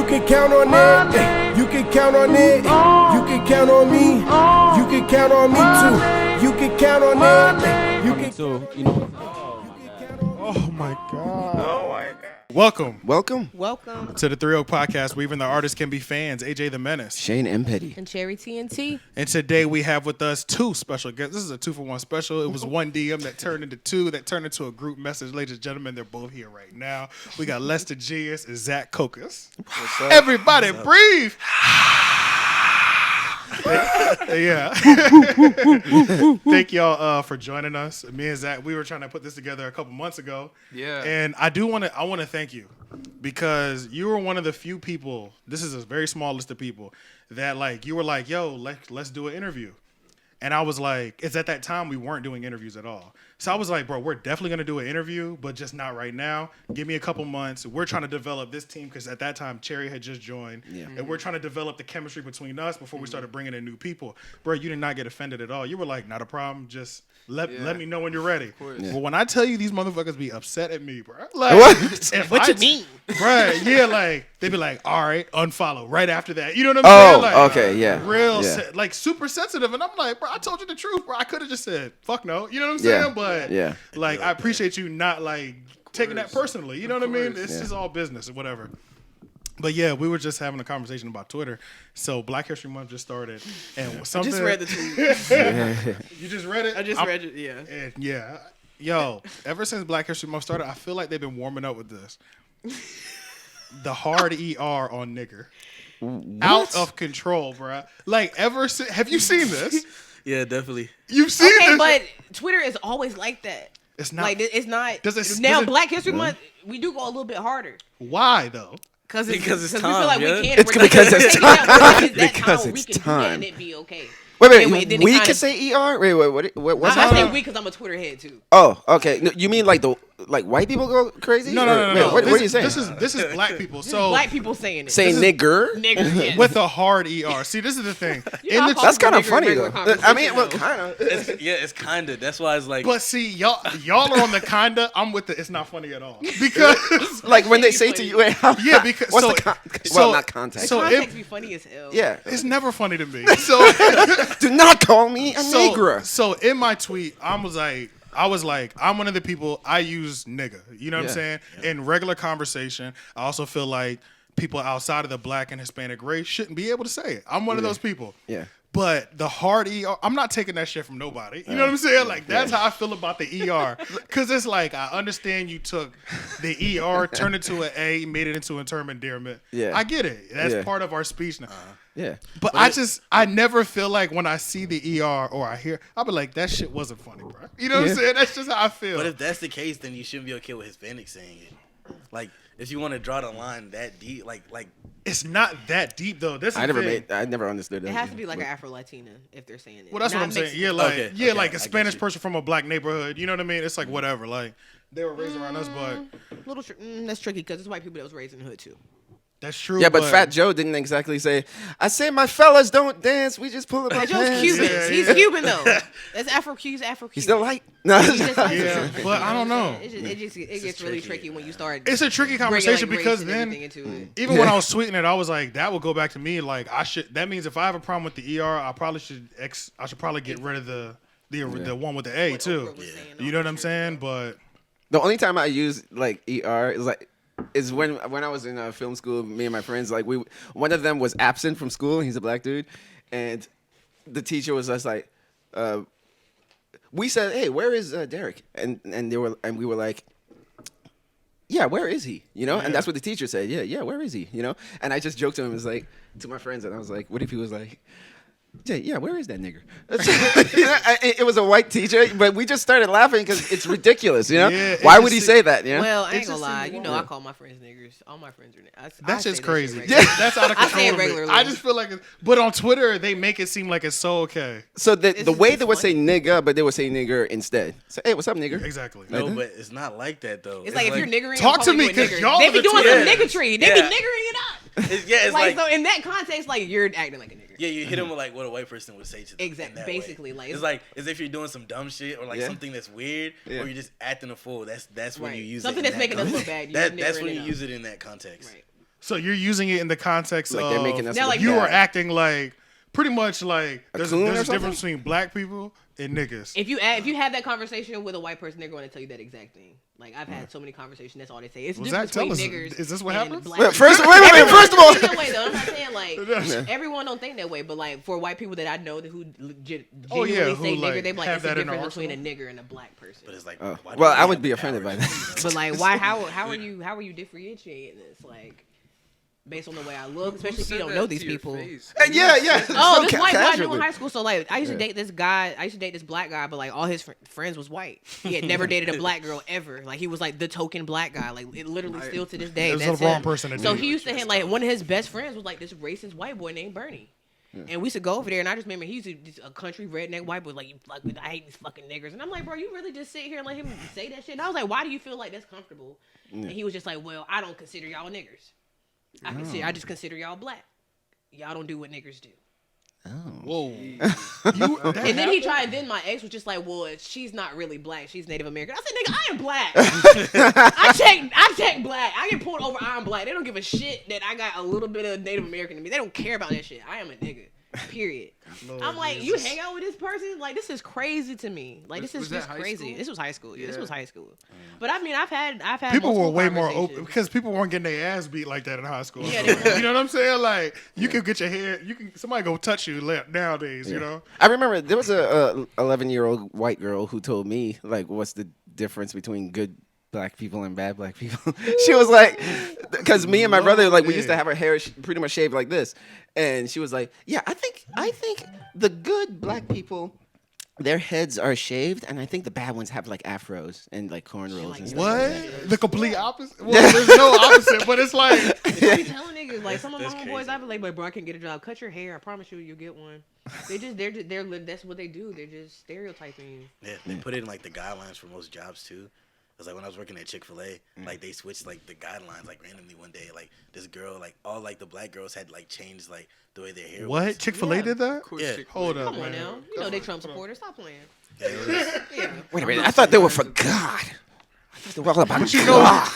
can count on it. You can count on it. You can count on me. You can count on me too. You can count on it. You can So, you know. Oh my God. Oh my God. Welcome Welcome. to the 3 Oak Podcast, where even the artists can be fans. AJ the Menace. Shane M. Petty. And Cherry TNT. And today we have with us 2 special guests. This is a 2-for-1 special. It was one DM that turned into 2, that turned into a group message. Ladies and gentlemen, they're both here right now. We got Lester Genius and Zack Cokas. Everybody breathe. Yeah. Thank y'all for joining us. Me and Zach, we were trying to put this together a couple months ago. Yeah. And I want to thank you because you were one of the few people, this is a very small list of people, that like you were like, yo, let's do an interview. And I was like, it's at that time we weren't doing interviews at all. So I was like, bro, we're definitely going to do an interview, but just not right now. Give me a couple months. We're trying to develop this team because at that time, Cherry had just joined. Yeah. And we're trying to develop the chemistry between us before we started bringing in new people. Bro, you did not get offended at all. You were like, not a problem. Just let me know when you're ready. Yeah. Well, when I tell you these motherfuckers be upset at me, bro. Like, What you mean? Bro, yeah, like, they be like, all right, unfollow right after that. You know what I'm saying? Like, okay, yeah. Real, Yeah. like, super sensitive. And I'm like, bro, I told you the truth, bro. I could have just said, fuck no. You know what I'm saying? Yeah. But, Yeah. like, I appreciate you not, like, taking that personally. You know what I mean? course. It's Yeah. just all business or whatever. But yeah, we were just having a conversation about Twitter. So Black History Month just started, and something. Just read the tweet. You just read it. I just read it, yeah. And yeah, yo. Ever since Black History Month started, I feel like they've been warming up with this. The hard ER on nigger. Out of control, bruh. Like ever since. Have you seen this? Yeah, definitely. You've seen Okay, this? but Twitter is always like that. It's not. Like, it's not. Does now, it- Black History Month, we do go a little bit harder. Why though? Because it's we feel time, like yeah? we can't. It's because it's time. Because Because we it's can do that time. and it be okay. Wait, then it we kinda- can say ER? Wait, what's I say happening? we because I'm a Twitter head too. Oh, okay. No, you mean like white people go crazy? No. Or- wait, What are you saying? This is black people. So Black people saying it. Say nigger? Nigger, yeah. with a hard ER. See, this is the thing. You know, I call That's people kind of nigger funny in though. regular I mean, conversation, well, though. kind of. It's kind of. That's why it's like. But see, y'all are on the kinda. I'm with the. It's not funny at all because Like when they say to you, hey, how, yeah, because what's so, the so- not context. so Context it- be funny as hell. yeah. it's never funny to me. So Do not call me a nigger. So in my tweet, I was like, I'm one of the people, I use nigga. You know what I'm Yeah. saying? In regular conversation, I also feel like people outside of the black and Hispanic race shouldn't be able to say it. I'm one of those people. Yeah. But the hard ER, I'm not taking that shit from nobody. You know what I'm saying? Like, that's how I feel about the ER. Because it's like, I understand you took the ER, turned it to an A, made it into a term endearment. Yeah. I get it. That's Yeah. part of our speech now. Yeah. But I never feel like when I see the ER or I hear, I'll be like, that shit wasn't funny, bro. You know what I'm saying? That's just how I feel. But if that's the case, then you shouldn't be okay with Hispanics saying it. Like, if you want to draw the line that deep, like. It's not that deep, though. That's the I thing. never understood that. It has to be like an Afro-Latina if they're saying it. Well, that's what Not I'm saying. Mexican. Yeah, like Okay, like I a get Spanish you. person from a black neighborhood. You know what I mean? It's like whatever. Like they were raised around us, but Little that's tricky because it's white people that was raised in the hood too. that's true. Yeah, but Fat Joe didn't exactly say, I say my fellas don't dance, we just pull up our That Joe's pants. Cuban. Yeah, He's yeah. Cuban though. That's He's Afro-Cuban. He's still white? No. Yeah, but I don't know. It gets really tricky when you start. It's a tricky bringing, conversation race because and then everything into it. even when I was tweeting it, I was like, that will go back to me. Like I should. That means if I have a problem with the ER, I should probably get rid of the one with the A What too. Oprah was saying, You know what I'm saying? But The only time I use like ER is when I was in film school. Me and my friends, like one of them was absent from school. He's a black dude, and the teacher was just like, we said, "Hey, where is Derek?" And we were like, "Yeah, where is he?" You know, and that's what the teacher said. Yeah, where is he? You know, and I just joked to him, was like to my friends, and I was like, "What if he was like?" Yeah, where is that nigger? You know, it was a white teacher, but we just started laughing because it's ridiculous, you know? Yeah, it Why would he just- say that, you know? Well, I ain't It's gonna just lie. seems You know, wrong. I call my friends niggers. All my friends are niggers. that's just shit crazy. regularly. That's out of I control. say it to me. regularly. I just feel like, but on Twitter they make it seem like it's so okay. So the just- way it's they would say funny. nigga, but they would say nigger instead. So, hey, what's up, nigger? Exactly. No, but it's not like that, though. It's like if you're niggering, Talk I'm to calling me, you a 'cause nigger. y'all They are be the doing two- some Yeah. niggatry. They Yeah. be niggering it up. It's Like, like so in that context, like you're acting like a nigger. yeah, you hit him with like what a white person would say to them. Exactly, in that basically, way. like- it's like as if you're doing some dumb shit or like Yeah. something that's weird, Yeah. or you're just acting a fool. That's when Right. you use Something it. that's making us look bad, you're That's niggering when it you up. use it in that context. Right. So you're using it in the context Like of they're making us Now, look like, you bad. are acting like pretty much like there's coon or a something? difference between black people and niggas. If you have that conversation with a white person, they're going to tell you that exact thing. Like I've had so many conversations. That's all they say. It's Was different that- tell between us, niggers. is this what and happens? black Wait, people. first of all, Think that way though. I'm not saying like everyone don't think that way, but like for white people that I know who genuinely who, say nigger, like, they be like have it's the that in difference their between a nigger and a black person. But it's like, Oh. why do Well, we I have would be the offended power by to that. do But like, why? How are you differentiating this? Like, based on the way I look, especially if you don't know these people. Yeah. Oh, So this white guy I knew casually. in high school. So like, I used to date this guy. I used to date this black guy, but like all his friends was white. He had never dated a black girl ever. Like he was like the token black guy. Like it literally still to this day. It was That's the wrong him. person to So date. he used to have like one of his best friends was like this racist white boy named Bernie. And we used to go over there, and I just remember he's a country redneck white boy. Like, I hate these fucking niggers. And I'm like, bro, you really just sit here and let him say that shit? And I was like, why do you feel like that's comfortable? And he was just like, well, I don't consider y'all niggers. I just consider y'all black. Y'all don't do what niggers do. Whoa. And then he tried. And then my ex was just like, "Well, she's not really black. She's Native American." I said, "Nigga, I am black. I check black. I get pulled over. I'm black. They don't give a shit that I got a little bit of Native American in me. They don't care about that shit. I am a nigga. Period." I'm like, you hang out with this person? Like, this is crazy to me. Like, this is Was that just high crazy. school? This was high school. Yeah, this Yeah. was high school. But I mean, I've had People were multiple way more conversations. open because people weren't getting their ass beat like that in high school. Yeah, they weren't. You know what I'm saying? Like you could get your head. Somebody go touch you nowadays. You know. I remember there was a 11-year-old white girl who told me like, what's the difference between good black people and bad black people? She was like, because me and my brother, like, we used to have our hair pretty much shaved like this, and she was like, yeah, I think the good black people, their heads are shaved, and I think the bad ones have like afros and like cornrows and stuff. What? The complete opposite? Well, there's no opposite, but it's like I be telling niggas, like, some of my That's homeboys, crazy. I be like, bro, I can get a job. Cut your hair. I promise you, you'll get one. They're that's what they do. They're just stereotyping you. Yeah, they put it in like the guidelines for most jobs too. Cause like when I was working at Chicfila, like they switched like the guidelines like randomly one day. Like this girl, like all like the black girls had like changed like the way their hair was. what? Chick-fil-A Yeah. did that? Yeah. Hold up, Come on man. now. You know they Trump supporters. Stop playing. Yeah, it was- Yeah. Wait a minute, I thought they were for God. I thought they were all about you know- God.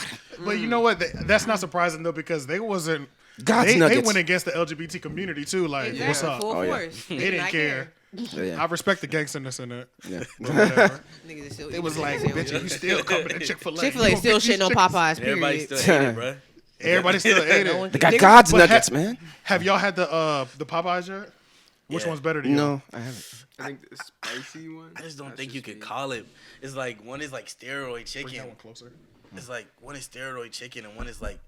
But you know what? That's not surprising though because they wasn't. God's They nuggets. went against the LGBT community too. Like, what's up? Full Oh, yeah. force. They didn't care. Yeah. I respect the gangsterness in it. Yeah. But whatever. Niggas is still It was eating like, sandwiches. bitch, you still coming to Chick-fil-A. Chick-fil-A You still gonna pick shitting on these Popeyes. Everybody Period. still ate it, bro. Everybody still ate No one- it. They got Niggas- God's But nuggets, man. Have y'all had the Popeyes yet? Which Yeah. one's better to you? No, I haven't. I think the spicy one. I just don't that's think you just could me. call it. It's like one is like steroid Bring chicken. that one closer. It's like one is steroid chicken and one is like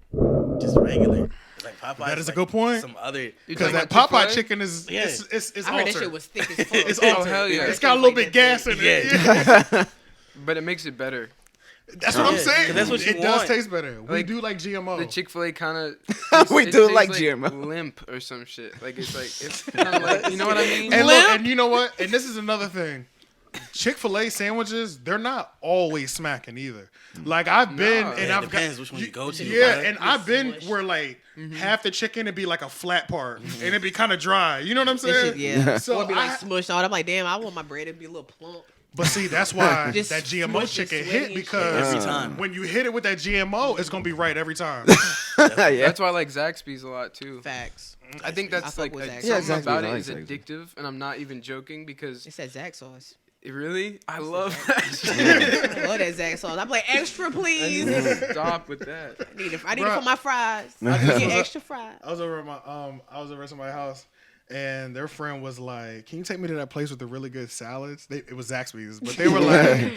just regular. It's like Popeye. That is a good point. Some other. You Because talking that about Popeye Chick-fil-A? chicken is Yeah. it's I heard that altered. shit was thick as fuck. It's Oh, altered. hell yeah. It's got a little bit gas in it. Yeah. But it makes it better. That's what I'm Yeah, saying. 'cause that's what you it does want. taste better. We Like, do like GMO. The Chick-fil-A kind of We do like GMO. limp or some shit. Like it's kind of like, you know what I mean? and look, and you know what? And this is another thing. Chick-fil-A sandwiches, they're not always smacking either. Like I've been No. and Yeah, it I've depends got which one you go to, Yeah, bro. and I've been smush. where like half the chicken it'd be like a flat part and it'd be kind of dry. You know what I'm This saying? shit, yeah. So or be like I- smushed out. I'm like, damn, I want my bread to be a little plump. But see, that's why Just that GMO smush and chicken sweaty hit and because Every time. when you hit it with that GMO, it's gonna be right every time. Yeah. That's why I like Zaxby's a lot too. Facts. I think I that's fuck like with something Zaxby's. Yeah, Zaxby's, about I it like is Zaxby's. addictive, and I'm not even joking because It's that Zack sauce. really, I love that shit. I love that Zack sauce. I'm like, extra, I need please. to stop with that. I need it Bruh. for my fries. I get extra fries. I was over at somebody's house, and their friend was like, "Can you take me to that place with the really good salads?" It was Zaxby's, but they were like,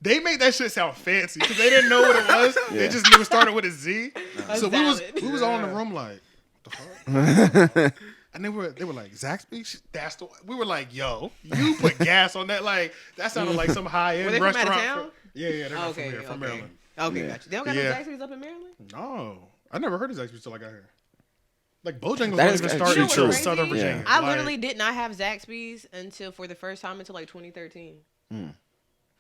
they made that shit sound fancy because they didn't know what it was. They just knew it started with a Z. So we was all in the room like, "What the fuck?" And they were like, "Zaxby's? That's the." We were like, "Yo, you put gas on that? Like that sounded like some high end Were they from out of restaurant." town? Yeah, they're not Okay, from here, from okay. Maryland. Okay, Yeah. gotcha. They don't got Yeah. no Zaxby's up in Maryland? No, I never heard of Zaxby's till I got here. Like Bojangles That wasn't is even actually started true. until Crazy? Southern Yeah. Virginia. I Like, literally did not have Zaxby's until for the first time until like 2013.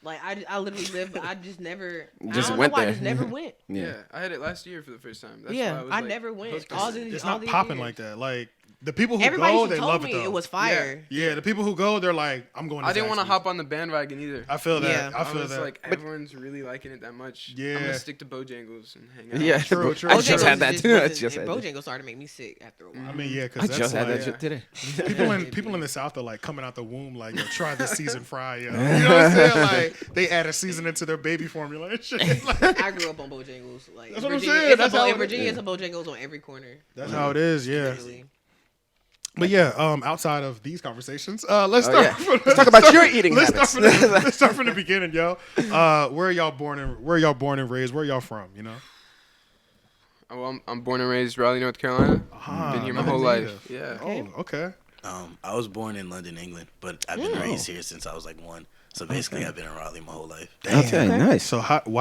Like I literally lived. I just never. Just I don't went know why, there. I just never went. Yeah, I had it last year for the first time. That's why Yeah, was I like, never went. hooked on All it. these, it's all not these popping years. like that. Like The people who everybody go, who they told love me it though. it was fire. Yeah, the people who go, they're like, I'm going to I didn't want to Zaxby's. hop on the bandwagon either. I feel that. Yeah. I feel was that. like, everyone's really liking it that much. Yeah. I'm gonna stick to Bojangles and hang out. Yeah, True. I just Bojangles had that just too. I wasn't- just and had that. Bojangles started to make me sick after a while. I mean, yeah, I because that's just had like, that shit today. people in the South are like coming out the womb like, yo, try this seasoned fry, yo. You know what I'm saying? Like they add a season into their baby formula and shit. Like, I grew up on Bojangles. Like That's what I'm Virginia, saying. It's That's a how in it- Virginia, it's a Bojangles on every corner. that's how it is, yeah. Literally. But yeah, outside of these conversations, let's start. yeah. Let's talk about your eating habits. Let's start from the beginning, yo. Where are y'all born and raised? Where y'all from? You know. Oh, well, I'm born and raised Raleigh, North Carolina. Been here my whole life. Yeah. Oh, okay. I was born in London, England, but I've been raised here since I was like 1. So basically, I've been in Raleigh my whole life. Okay, nice. So how did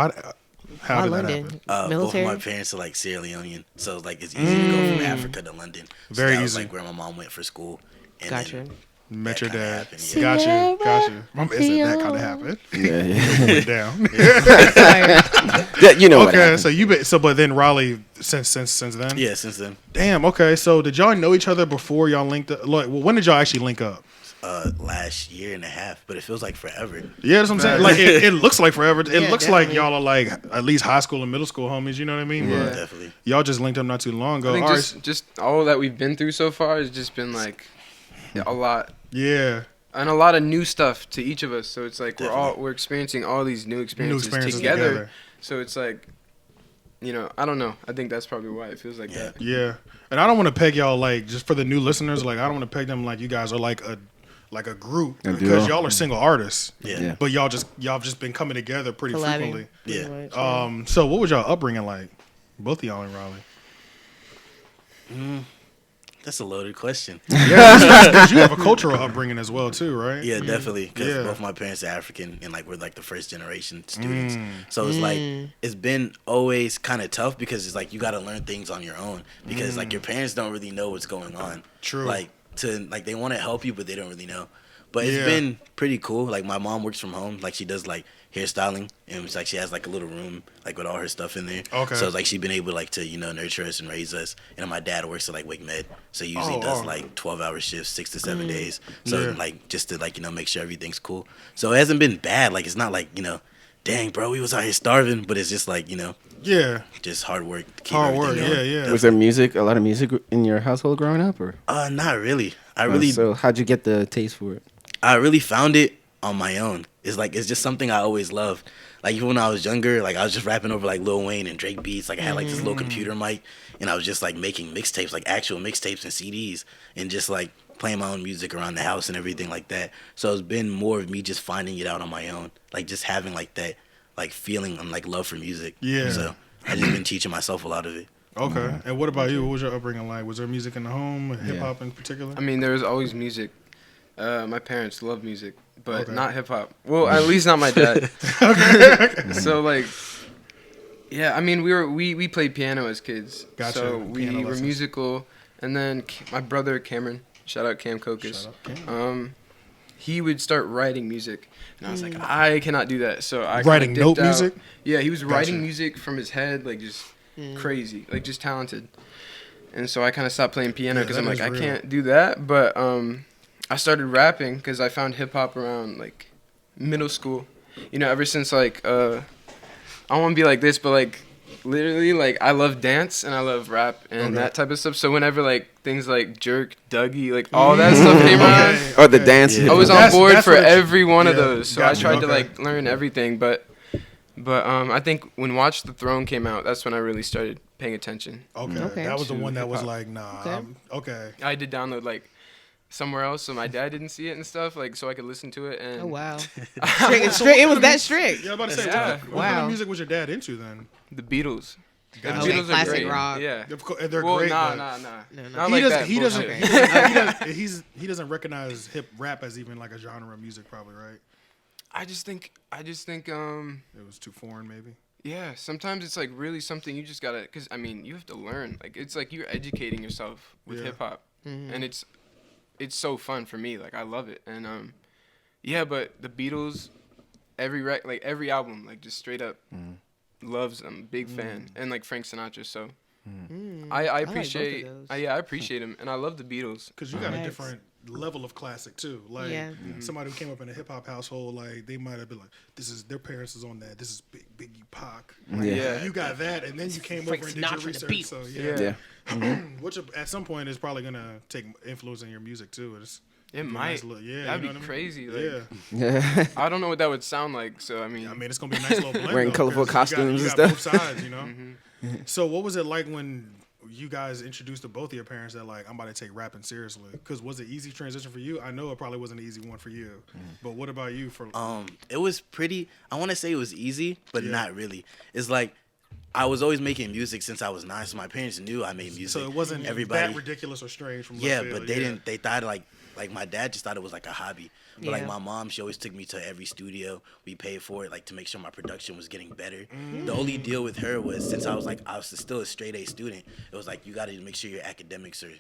that London? happen? Both of Military? my parents are like Sierra Leonean, so like it's easy to go from Africa to London. So Very that was, easy. like where my mom went for school. And Gotcha. then Met that your kinda dad. happened, yeah. Got you. Mom said that kind of happened. Yeah, Went down. yeah. You know what Okay, happened. but then Raleigh since then. Yeah, since then, Damn. Okay, so did y'all know each other before y'all linked up? Like, well, when did y'all actually link up? last year and a half, but it feels like forever. Yeah, that's what I'm saying. Like it looks like forever. It Yeah, looks like definitely. y'all are like at least high school and middle school homies. You know what I mean? Yeah, But definitely. y'all just linked up not too long ago. I think All right. just all that we've been through so far has just been like a lot. Yeah. And a lot of new stuff to each of us. So it's like Definitely. we're experiencing all these new experiences, experiences together. together. So it's like, I don't know. I think that's probably why it feels like Yeah. that. Yeah. And I don't want to peg y'all like just for the new listeners. Like I don't want to peg them like you guys are like a group A because duo. y'all are single artists. Yeah. Yeah. But y'all just been coming together pretty Collabing. frequently. Yeah. Pretty much. So what was y'all upbringing like? Both of y'all in Raleigh. That's a loaded question. Yeah, because you have a cultural upbringing as well too, right? Yeah, definitely. Because Yeah. both my parents are African, and like we're like the first generation students. So it's like it's been always kind of tough because it's like you got to learn things on your own because like your parents don't really know what's going on. True. Like they want to help you, but they don't really know. But it's Yeah. been pretty cool. Like my mom works from home. Like she does like hairstyling, and it's like she has like a little room like with all her stuff in there. Okay. So it's like she's been able like to nurture us and raise us. And my dad works at like Wake Med, so he usually does like 12-hour shifts, 6 to 7 days. So Yeah. like just to like make sure everything's cool. So it hasn't been bad. Like it's not like dang bro, we was out here starving. But it's just like Yeah. just hard work. To keep Hard work. everything Yeah, going. yeah. Was there music, a lot of music in your household growing up, or? Not really. I really So how'd you get the taste for it? I really found it on my own. It's just something I always loved. Like even when I was younger, like I was just rapping over like Lil Wayne and Drake beats. Like I had like this little computer mic, and I was just like making mixtapes, like actual mixtapes and CDs, and just like playing my own music around the house and everything like that. So it's been more of me just finding it out on my own, like just having like that like feeling and like love for music. Yeah. So I just been teaching myself a lot of it. Okay. And what about you? What was your upbringing like? Was there music in the home, hip hop in particular? I mean, there was always music. My parents love music, but Okay. not hip hop. Well, at least not my dad. So like, yeah, I mean, we played piano as kids. Gotcha. So Piano we were lessons. musical, and then my brother Cameron, shout out Cam Cokas. Shout out Cam. He would start writing music, and I was like, I cannot do that. So I Writing kinda note dipped out. music? Yeah, he was Gotcha. writing music from his head, like just crazy, like just talented. And so I kind of stopped playing piano Yeah, because that I'm like, is I real. can't do that. But I started rapping because I found hip hop around like middle school. Ever since like I don't want to be like this, but like literally like I love dance and I love rap and that type of stuff. So whenever like things like Jerk, Dougie, like all that stuff came around, Or the dance? Yeah. I was That's- on board that's for what it- every one of yeah, those. So gotcha, I tried to okay. like learn everything, but I think when Watch the Throne came out, that's when I really started paying attention. Okay. That was the To one that was hip-hop. like, nah. Okay. Okay. I had to download like somewhere else so my dad didn't see it and stuff, like so I could listen to it. And Oh wow. Strict. It was that strict. Yeah, I'm about to say, Yeah. what kind Wow. of music was your dad into then? the Beatles. Gotcha. The Beatles are Classic great. rock. Yeah. Of course, they're Well, great. nah. but Not He like doesn't. that He doesn't. bullshit. He doesn't recognize hip rap as even like a genre of music, probably, right? I just think It was too foreign, maybe. yeah, sometimes it's like really something you just gotta, because I mean, you have to learn. Like, it's like you're educating yourself with Yeah. hip hop. And it's so fun for me. Like, I love it. And, yeah, but the Beatles, every album, like, just straight up loves them. Big fan. And, like, Frank Sinatra, so I like both of appreciate. those. I appreciate him, and I love the Beatles. Because you got a Facts. different level of classic too. Like Yeah. somebody who came up in a hip hop household, like they might have been like, "This is their parents is on that. This is Biggie Pac." Like, Yeah. you got that, and then you came Frank over and did your Sinatra, the research. So Yeah. Yeah. which at some point is probably gonna take influence in your music too. It's It be a might. nice look. Yeah, That'd you be know what I mean? crazy. Like, Yeah, I don't know what that would sound like. So I mean, it's gonna be a nice little blend. Wearing though, colorful 'cause you costumes you and got stuff. both sides, you know. So what was it like when you guys introduced to both of your parents that like I'm about to take rapping seriously? Because was it easy transition for you? I know it probably wasn't an easy one for you, but what about you? For It was pretty. I want to say it was easy, but Yeah. not really. It's like I was always making music since I was 9, so my parents knew I made music. so it wasn't everybody. that ridiculous or strange from Yeah, left field. but they didn't. They thought like my dad just thought it was like a hobby. But like Yeah. my mom, she always took me to every studio. We paid for it, like to make sure my production was getting better. The only deal with her was since I was still a straight A student, it was like you got to make sure your academics are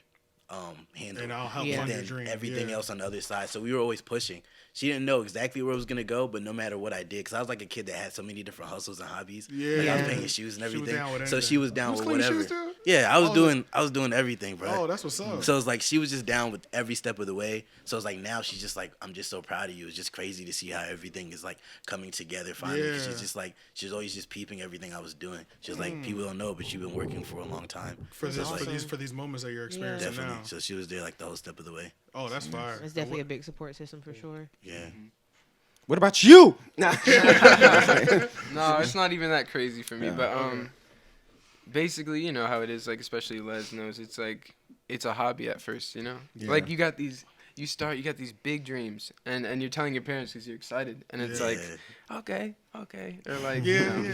handled. And I'll help Yeah. fund And your then dream. everything yeah. else on the other side. So we were always pushing. She didn't know exactly where it was gonna go, but no matter what I did, because I was like a kid that had so many different hustles and hobbies. Yeah. Like I was Yeah. painting shoes and She was everything. down with So she anything. was down You was with cleaning whatever. shoes too? Yeah, I Oh, was doing everything, bro. Oh, that's what's up. So it's like she was just down with every step of the way. So it's like now she's just like, I'm just so proud of you. It's just crazy to see how everything is like coming together finally. 'Cause Yeah. she's just like, she's always just peeping everything I was doing. She's like, people don't know, but you've been working for a long time. for So this, it's like, for these moments that you're experiencing definitely. now. So she was there like the whole step of the way. Oh, that's fire. It's definitely a big support system for sure. Yeah. What about you? Nah. no, it's not even that crazy for me. But basically, you know how it is. Like especially Les knows. It's like it's a hobby at first. You know, like you got these. You got these big dreams, and you're telling your parents because you're excited, and it's Yeah. like, okay, or like, Yeah, you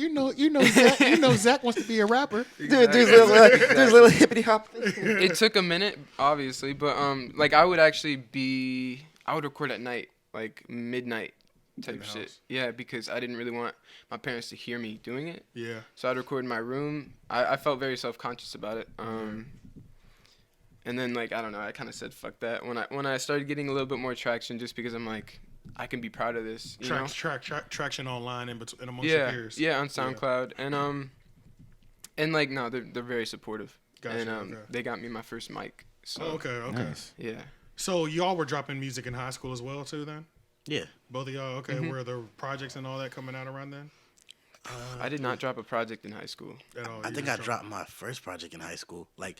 know. yeah. But Zach wants to be a rapper. Do his little hippity hop. it took a minute, obviously, but like I would record at night, like midnight type the shit. house. Yeah, because I didn't really want my parents to hear me doing it. Yeah. So I'd record in my room. I felt very self-conscious about it. And then like I don't know, I kind of said fuck that when I started getting a little bit more traction, just because I'm like I can be proud of this. You know? Traction online and amongst your Yeah, peers. yeah, on SoundCloud, and like no, they're very supportive. Gotcha, And okay. they got me my first mic. So Oh, okay. yeah. So y'all were dropping music in high school as well too then? Yeah. Both of y'all, okay. Were the projects and all that coming out around then? I did not drop a project in high school. At all? I You think just I dropped my first project in high school. Like,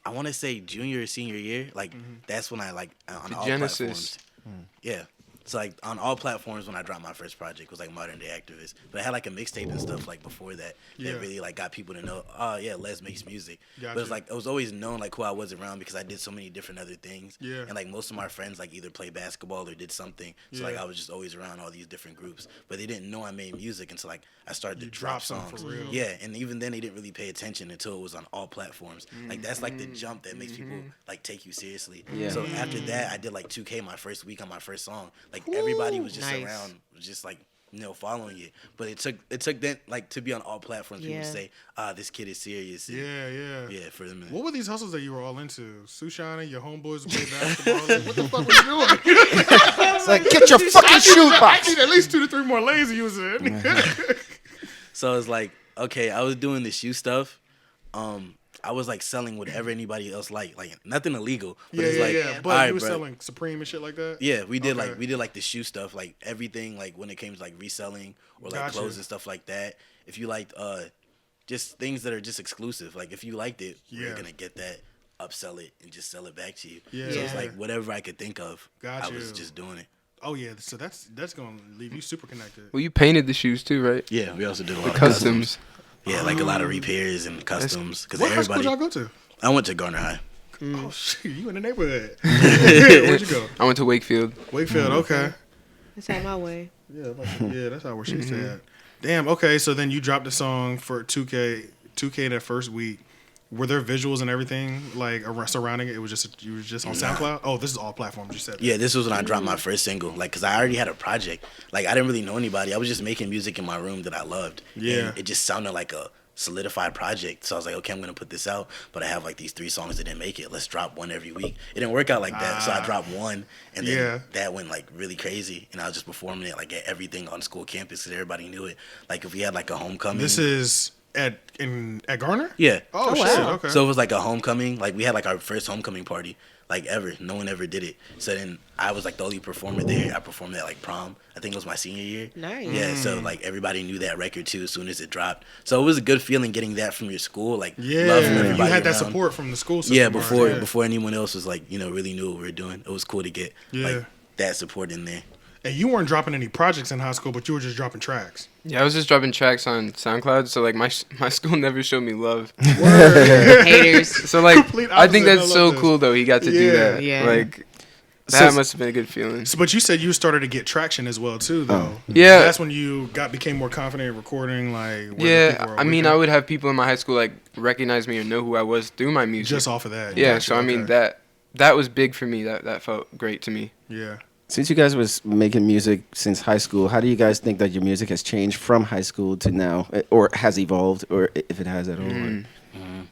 I want to say junior or senior year. Like, that's when I like on all Genesis. platforms. Yeah. So like on all platforms when I dropped my first project was like Modern Day Activist. But I had like a mixtape and stuff like before that Yeah. that really like got people to know, oh yeah, Les makes music. But Gotcha. it's like it was always known like who I was around because I did so many different other things. Yeah. And like most of my friends like either played basketball or did something. So like Yeah. I was just always around all these different groups. But they didn't know I made music until like I started You to drop dropped some songs. for real. Yeah, and even then they didn't really pay attention until it was on all platforms. Like that's like the jump that makes people like take you seriously. Yeah. So after that I did like 2K my first week on my first song. Like everybody was just Nice. around, was just like following it. But it took then like to be on all platforms. People Yeah. say, this kid is serious. And, Yeah. yeah, for them. What were these hustles that you were all into? Sushana, your homeboys who play basketball. Like, what the fuck were you doing? It's like, get your fucking shoot I box. need at least 2 to 3 more lanes you was in. So it's like, okay, I was doing the shoe stuff. I was like selling whatever anybody else liked, like nothing illegal. But it's like, But alright, you were bro. selling Supreme and shit like that? Yeah, we did Okay. like the shoe stuff, like everything, like when it came to like reselling or like Gotcha. clothes and stuff like that. If you liked just things that are just exclusive, like if you liked it, Yeah. we're gonna get that, upsell it, and just sell it back to you. Yeah. So it's Yeah. like whatever I could think of, Got I was you. just doing it. Oh, yeah. So that's going to leave you super connected. Well, you painted the shoes too, right? Yeah, we also did a lot of Customs. Yeah, like a lot of repairs and customs because What high school everybody. y'all go to? I went to Garner High. Oh, shit. You in the neighborhood. Where'd you go? I went to Wakefield. Wakefield. Okay. That's out my way. Yeah, that's how where she's at. Damn. Okay, so then you dropped the song for 2K that first week. Were there visuals and everything like surrounding it? It was just you were just on SoundCloud. Oh, this is all platforms. You said. Yeah, this was when I dropped my first single. Like, cause I already had a project. Like, I didn't really know anybody. I was just making music in my room that I loved. Yeah. And it just sounded like a solidified project. So I was like, okay, I'm gonna put this out. But I have like these 3 songs that didn't make it. Let's drop one every week. It didn't work out like that. So I dropped one, and then Yeah. that went like really crazy. And I was just performing it like at everything on school campus, cause everybody knew it. Like if we had like a homecoming. This is at Garner? Yeah. Oh, wow. shit. Okay. So it was like a homecoming. Like we had like our first homecoming party, like ever. No one ever did it. So then I was like the only performer there. I performed at like prom. I think it was my senior year. Nice. Yeah. So like everybody knew that record too as soon as it dropped. So it was a good feeling getting that from your school. Like yeah, love from you everybody had that around. support from the school system. Yeah. already. Before anyone else was like really knew what we were doing. It was cool to get Yeah. like that support in there. And you weren't dropping any projects in high school, but you were just dropping tracks. Yeah, I was just dropping tracks on SoundCloud, so like my school never showed me love. Haters. So like Complete I think opposite. that's I so love this. cool though. He got to do Yeah. that. Yeah. Like So- that must have been a good feeling. So, but you said you started to get traction as well too, though. Yeah. That's when you became more confident in recording. Like, where the people Yeah, are I mean, looking. I would have people in my high school like recognize me or know who I was through my music. just off of that. Yeah, Gotcha, so I mean okay. that was big for me. That felt great to me. Yeah. Since you guys was making music since high school, how do you guys think that your music has changed from high school to now, or has evolved, or if it has at all?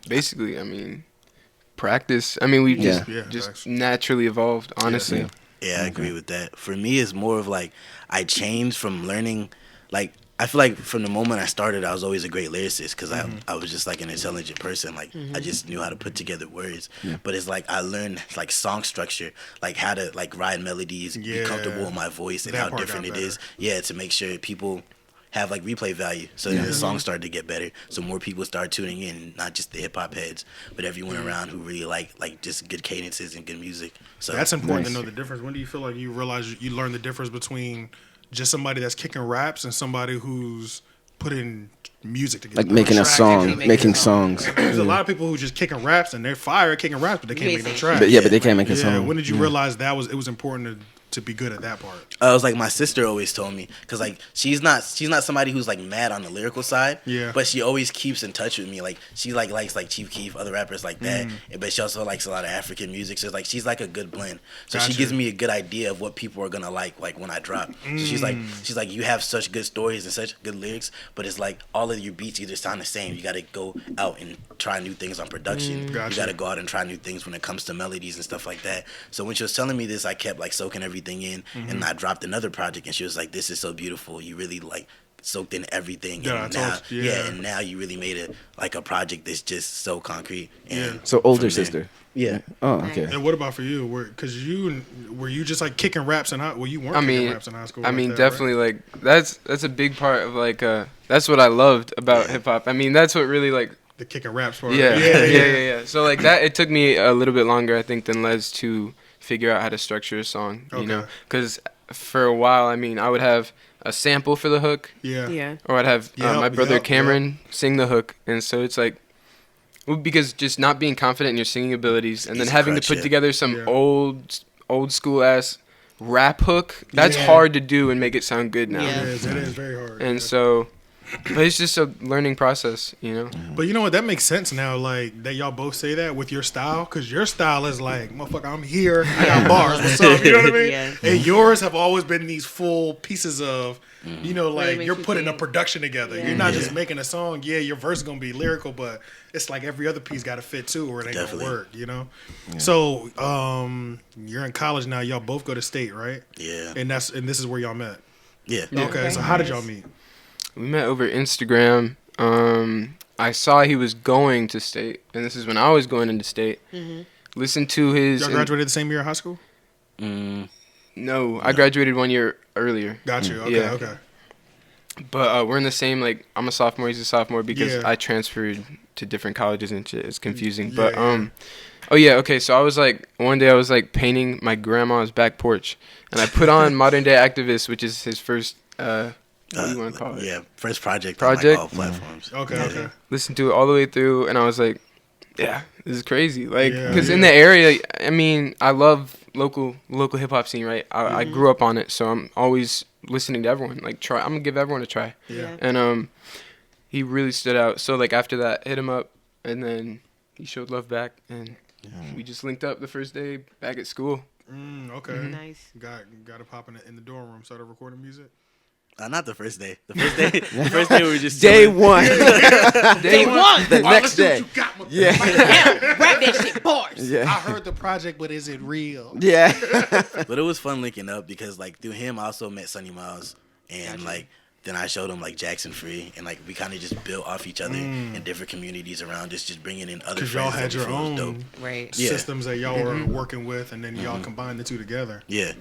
Basically, I mean, practice. I mean, we just Yeah, just facts. naturally evolved. Honestly, Yeah. Yeah, I agree with that. For me, it's more of like I changed from learning. Like I feel like from the moment I started, I was always a great lyricist because I was just like an intelligent person. Like I just knew how to put together words. But it's like I learned like song structure, like how to like ride melodies, be comfortable with my voice, and That how part different got it is. Yeah, to make sure people have like replay value. So then the song started to get better. So more people started tuning in, not just the hip hop heads, but everyone around who really like just good cadences and good music. So That's important Nice. to know the difference. When do you feel like you realize you learn the difference between just somebody that's kicking raps and somebody who's putting music together? Like making a track song, together? making songs. There's a lot of people who just kicking raps and they're fire at kicking raps, but they can't make no Amazing. tracks. But yeah, but they can't make a Yeah, song. when did you realize it was important to be good at that part? It was like my sister always told me because like she's not somebody who's like mad on the lyrical side. Yeah. But she always keeps in touch with me. Like she like likes like Chief Keef, other rappers like that. But she also likes a lot of African music. So it's like she's like a good blend. So Gotcha. she gives me a good idea of what people are gonna like when I drop. So she's like you have such good stories and such good lyrics, but it's like all of your beats either sound the same. You gotta go out and try new things on production. Gotcha. You gotta go out and try new things when it comes to melodies and stuff like that. So when she was telling me this, I kept like soaking everything in, and I dropped another project, and she was like, "This is so beautiful. You really like soaked in everything, Yeah, and I now, told you, yeah. and now you really made it like a project that's just so concrete." And So older from there- sister. Yeah. Oh, okay. And what about for you? Because were you just like kicking raps in high? Well, you weren't I kicking mean, raps in high school. I like mean, that, right? definitely like that's a big part of like that's what I loved about hip hop. I mean, that's what really like The kicking raps part. yeah. So like that, it took me a little bit longer, I think, than Les to figure out how to structure a song. You know, Okay. because for a while, I mean, I would have a sample for the hook, Yeah. Yeah. or I'd have Yep, my brother yep, Cameron sing the hook, and so it's like. Well, because just not being confident in your singing abilities, and then Easy having crutch, to put yeah. together some Yeah. old school ass rap hook, that's Yeah. hard to do and make it sound good now. Yeah. It is very hard. And so, but it's just a learning process, you know. But you know what? That makes sense now. Like that, y'all both say that with your style, because your style is like, motherfucker, I'm here. I got bars. What's up? You know what I mean? Yeah. And yours have always been these full pieces of, you know, Really like makes you're you putting a think. production together. Yeah. You're not just making a song. Yeah, your verse is gonna be lyrical, but it's like every other piece got to fit too, or it ain't Definitely. gonna work. You know. So, you're in college now. Y'all both go to state, right? Yeah. And this is where y'all met. Yeah. Okay. So how did y'all meet? We met over Instagram. I saw he was going to state, and this is when I was going into state. Listened to his. Y'all graduated the same year of high school. No, I graduated 1 year earlier. Got you. Okay. Yeah. Okay. But we're in the same, like, I'm a sophomore, he's a sophomore, because Yeah. I transferred to different colleges and shit. It's confusing. Yeah, But, yeah. oh yeah, okay, so I was like, one day I was like painting my grandma's back porch, and I put on Modern Day Activist, which is his first, what do you want to call it? Yeah. First project. Project? On, like, all platforms. Okay. Yeah. Okay. Listened to it all the way through, and I was like, yeah, this is crazy. Like, Yeah, because in yeah. the area, I mean, I love local hip hop scene, right? I grew up on it, so I'm always listening to everyone. Like, I'm gonna give everyone a try. Yeah. And he really stood out. So like after that, hit him up, and then he showed love back, and we just linked up the first day back at school. Okay. Nice. Got to pop in the dorm room, started recording music. Not the first day. The first day we were just Day chilling. one. Day one. The next day. Yeah. Hell, rap that shit bars. Yeah. I heard the project, but is it real? Yeah. But it was fun linking up because like through him I also met Sonny Miles and like then I showed him like Jackson Free, and like we kind of just built off each other in different communities around, just bringing in other Because friends. y'all had that we your feel was own dope. Right. Yeah. systems that y'all were working with, and then y'all combined the two together. Yeah.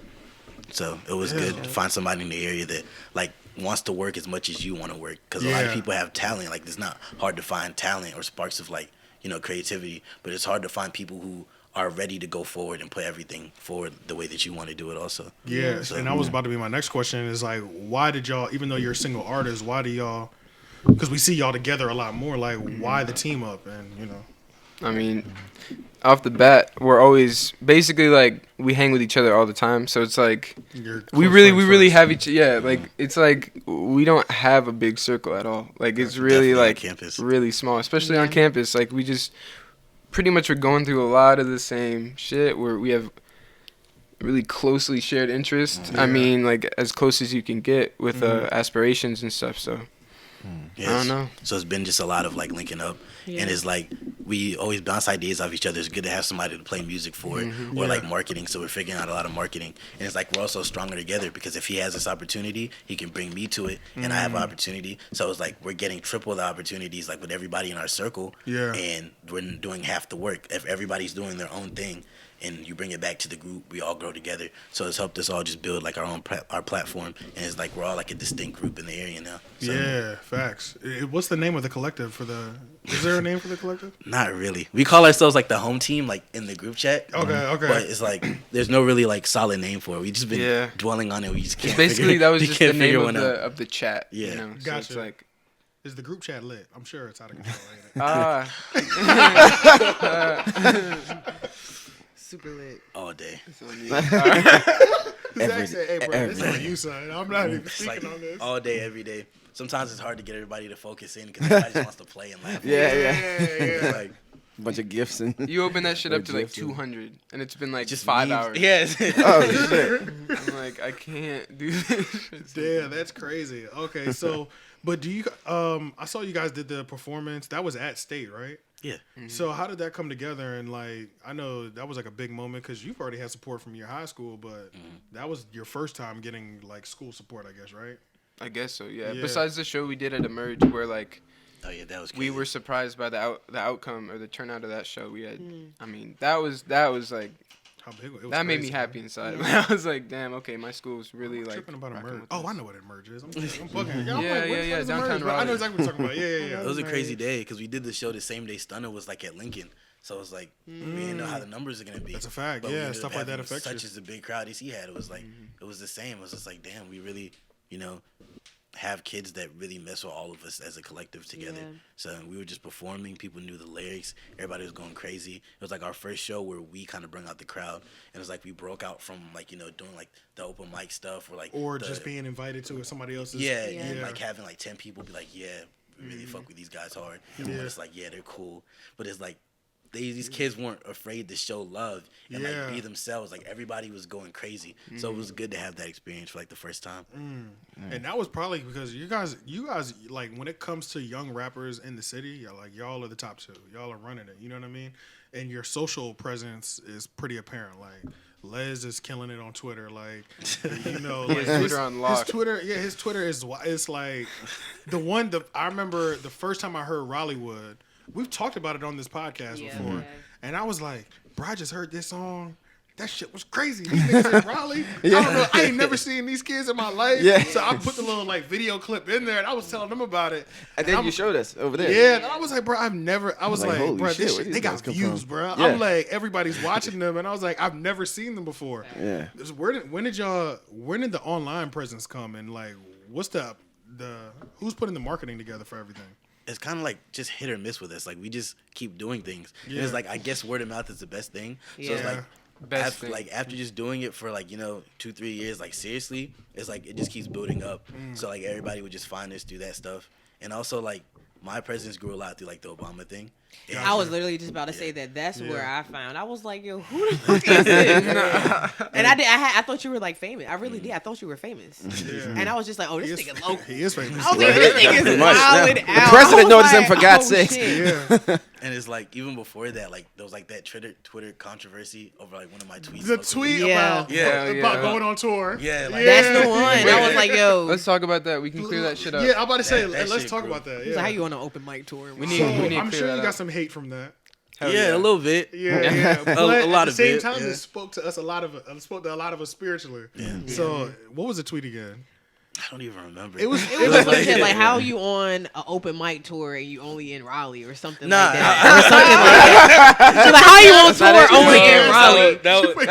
So it was good to find somebody in the area that like wants to work as much as you want to work. Because a lot of people have talent. Like it's not hard to find talent or sparks of like, you know, creativity, but it's hard to find people who are ready to go forward and put everything forward the way that you want to do it also. Yeah, So, and that was about to be my next question is like, why did y'all, even though you're a single artist, why do y'all, because we see y'all together a lot more, like why the team up and, you know? I mean, off the bat, we're always basically like we hang with each other all the time. So it's like You're we close really friends have each like it's like we don't have a big circle at all. Like it's really Definitely on like campus. really small, especially on campus. Like we just pretty much are going through a lot of the same shit where we have really closely shared interests. I mean, like as close as you can get with aspirations and stuff. So Yes. I don't know. So it's been just a lot of like linking up, and it's like we always bounce ideas off each other. It's good to have somebody to play music for it, or like marketing. So we're figuring out a lot of marketing, and it's like we're also stronger together because if he has this opportunity, he can bring me to it, and I have an opportunity. So it's like we're getting triple the opportunities, like with everybody in our circle, and we're doing half the work. If everybody's doing their own thing, and you bring it back to the group, we all grow together. So it's helped us all just build like our own our platform, and it's like we're all like a distinct group in the area now. So, Yeah, facts. What's the name of the collective for the? Is there a name for the collective? not really. We call ourselves like the home team, like in the group chat. Okay. But it's like there's no really like solid name for it. We just been Yeah. dwelling on it. We just can't. Basically, figure, that was we just can't the name figure of one out. the chat. Yeah. You know? So Gotcha. it's like Is the group chat lit? I'm sure it's out of control. Ain't it? Super lit. all day. Zach said, "Hey, bro, this ain't you, son. I'm not even It's like speaking on this." all day, every day. Sometimes it's hard to get everybody to focus in because everybody just wants to play and laugh. Yeah. Yeah. Like Bunch of gifts and. you open that shit up to like Gifted. 200, and it's been like just 5 memes. hours. Yes. Oh shit! I'm like, I can't do this. Damn, that's crazy. Okay, so, but do you? I saw you guys did the performance. That was at State, right? Yeah. So how did that come together? And like, I know that was like a big moment because you've already had support from your high school, but that was your first time getting like school support, I guess, right? I guess so, yeah. Yeah. Besides the show we did at Emerge, where like Oh yeah, that was crazy. we were surprised by the outcome or the turnout of that show. We had, I mean, that was like How big it was? that made me crazy, happy man. inside. I was like, damn, okay, my school's really I'm like tripping about rocking Emerge. with Oh, this. I know what Emerge is. I'm bugging. Yeah, I'm like, where the yeah, fuck yeah, is downtown Emerge? But I know Raleigh. exactly what you're talking about. Yeah. It was a crazy day because we did the show the same day Stunner was like at Lincoln. So it was like we didn't know how the numbers are gonna be. That's a fact. But we Yeah, ended stuff up like that having affects you. such as a big crowd as he had. It was like it was the same. It was just like damn, we really, you know, have kids that really mess with all of us as a collective together. Yeah. So we were just performing. People knew the lyrics. Everybody was going crazy. It was like our first show where we kind of bring out the crowd. And it was like we broke out from like, you know, doing like the open mic stuff or like Or the, just being invited to somebody else's. yeah, Yeah. and like having like 10 people be like, yeah, we really fuck with these guys hard. And Yeah. when it's like, yeah, they're cool. But it's like these kids weren't afraid to show love and Yeah. like be themselves. Like everybody was going crazy. So it was good to have that experience for like the first time. And that was probably because you guys like when it comes to young rappers in the city, y'all are the top two. Y'all are running it. You know what I mean? And your social presence is pretty apparent. Like Les is killing it on Twitter. Like you know, like has Twitter on lock. His Twitter is it's like I remember the first time I heard Rollywood. We've talked about it on this podcast Yeah. before, Yeah. and I was like, bro, I just heard this song. That shit was crazy. These niggas in Raleigh. I don't know. I ain't never seen these kids in my life. Yeah. So I put the little like video clip in there, and I was telling them about it. And then I'm- you showed us over there. Yeah, and I was like, bro, I was Like, like, holy bro, shit, this where shit, these they got guys come views, from? bro. Yeah. I'm like, everybody's watching them, and I was like, I've never seen them before. Yeah. When did the online presence come, and like, what's the who's putting the marketing together for everything? It's kind of like just hit or miss with us. Like we just keep doing things. And Yeah. it's like I guess word of mouth is the best thing. So it's Yeah. like Best thing. after just doing it for like 2-3 years like seriously, it's like it just keeps building up. So like everybody would just find us, do that stuff, and also like my presence grew a lot through like the Obama thing. Yeah. I was literally just about to say that. That's where I found. I was like, yo, who the fuck is this? And I thought you were like famous. I really did. I thought you were famous. And I was just like, oh, this nigga local. He is famous. I was like, this nigga is wilding out. The president noticed him for God's sake. Yeah. And it's like even before that, like there was like that Twitter controversy over like one of my tweets. The tweet Yeah. about going on tour. Yeah, like, That's the one. I was like, yo. Let's talk about that. We can clear that shit up. Yeah, I'm about to say, That let's shit talk grew. about that. So Yeah. how you on an open mic tour? We need to I'm clear sure that you got up. some hate from that. Hell yeah, a little bit. Yeah. But a lot at of the same it, time, yeah. it spoke to us a lot of us spiritually. Yeah. So what was the tweet again? I don't even remember. It was Like, like how you on an open mic tour and you only in Raleigh or something Nah, like that. Or something like that. Like, how you on tour only in Raleigh?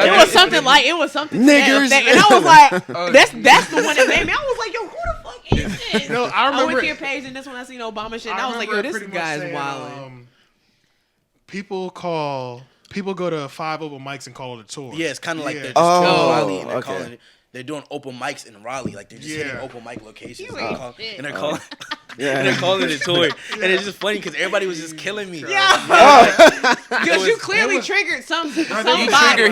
It was something like Niggers. that, and I was like, that's the one that made me. I was like, yo, who the fuck is this? No, I remember went to your page and that's when I seen Obama shit. And I was like, yo, this guy's wild. People go to 5 open mics and call it a tour. Yeah, it's kind of like they're just Oh, touring Raleigh and they're okay. calling it. They're doing open mics in Raleigh, like they're just hitting open mic locations, You and ain't they're shit. and they're calling, and they're calling it a tour, and it's just funny because everybody was just killing me. Because you clearly triggered somebody.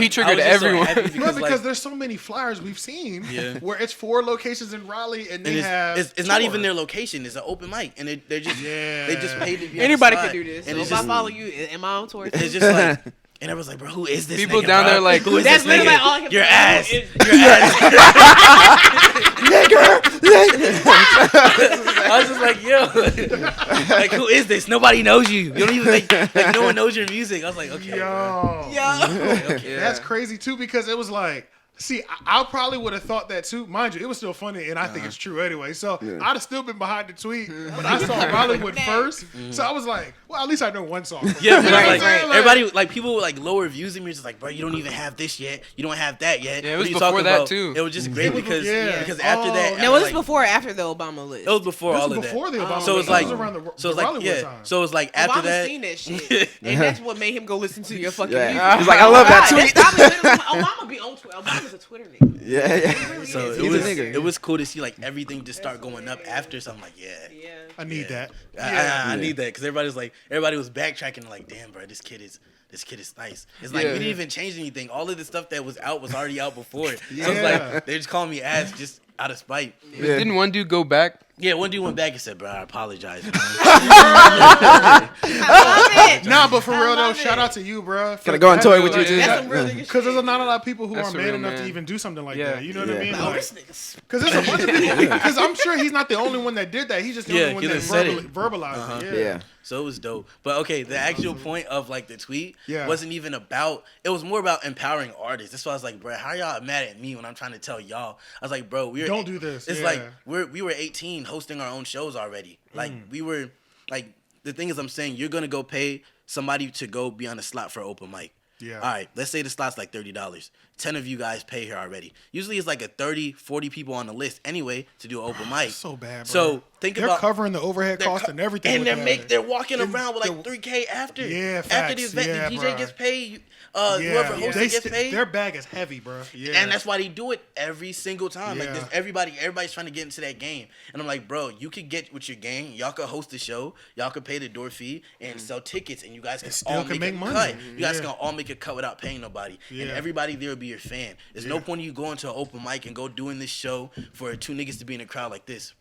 He triggered everyone. Because there's so many flyers we've seen where it's 4 locations in Raleigh and they have. It's not even their location; it's an open mic, and they're just they just paid to be on Anybody the can spot. do this. And So it's if I just, follow you, am I on tour? it's just like. And everyone's like, bro, who is this People nigga, down bro? there like, who is That's this nigga? literally all I can Your think ass. of. Your ass. I was just like, yo, like, who is this? Nobody knows you. You don't even like no one knows your music. I was like, okay, bro. Yo. That's crazy too because it was like. See, I probably would have thought that too. Mind you, it was still funny, and I think it's true anyway. So I'd have still been behind the tweet, but I saw Bollywood first. So I was like, well, at least I know one song. Yeah, but Right, like right. everybody, like people with like lower views than me, just like, bro, you don't even have this yet. You don't have that yet. Yeah, it What was are you before talking that, about? too. It was just great because after Oh. that, Now, was this like, before or after the Obama list? it was before This all was of that. before the Obama. So list. it's like, This was around the so it's like, Bollywood yeah. time. So it's like after Obama that. seen that shit, and that's what made him go listen to your fucking music. He's like, I love that God, tweet. that's probably literally- Obama be on Twitter. Obama's a Twitter nigga. Yeah. So He's a nigga. it was cool to see like everything just start going up after. So I'm like, yeah. I need that. I need that because everybody was backtracking like, damn, bro, this kid is nice. It's like we didn't even change anything. All of the stuff that was out was already out before. So it's like they're just calling me ass just out of spite. Yeah. Didn't one dude go back? Yeah, one dude went back and said, bro, I apologize. Man. I love it. Nah, but for real though, love shout it. out to you, bro. Can I go on tour with you too? That's some real nigga Because there's shit. not a lot of people who That's are a man real enough man. to even do something like Yeah. that. You know what I mean? Oh, this nigga's. Because there's a bunch of people. Because I'm sure he's not the only one that did that. He's just the Yeah, only one he that done said it. verbalized it. Yeah. So it was dope. But okay, the actual point of like the tweet Yeah. wasn't even about, it was more about empowering artists. That's why I was like, bro, how y'all mad at me when I'm trying to tell y'all? I was like, bro, Don't do this. It's Yeah. like we were 18 hosting our own shows already. Like we were like, the thing is I'm saying you're gonna go pay somebody to go be on a slot for an open mic. Yeah. All right, let's say the slot's like $30. 10 of you guys pay here already. Usually it's like a 30, 40 people on the list anyway to do an open mic. So bad, bro. So think They're about covering the overhead costs and everything. and with that. they're walking And around with like the- $3K after. Yeah, After facts. the event, Yeah, the DJ bruh. gets paid. Whoever hosted They gets paid. Their bag is heavy, bro. Yeah. And that's why they do it every single time. Like Yeah. there's everybody's trying to get into that game. And I'm like, bro, you could get with your gang. Y'all could host the show. Y'all could pay the door fee and sell tickets, and you guys can still all can make make a money. cut. You guys Yeah. can all make a cut without paying nobody. And Yeah. everybody there will be your fan. There's no point in you going to an open mic and go doing this show for 2 niggas to be in a crowd like this.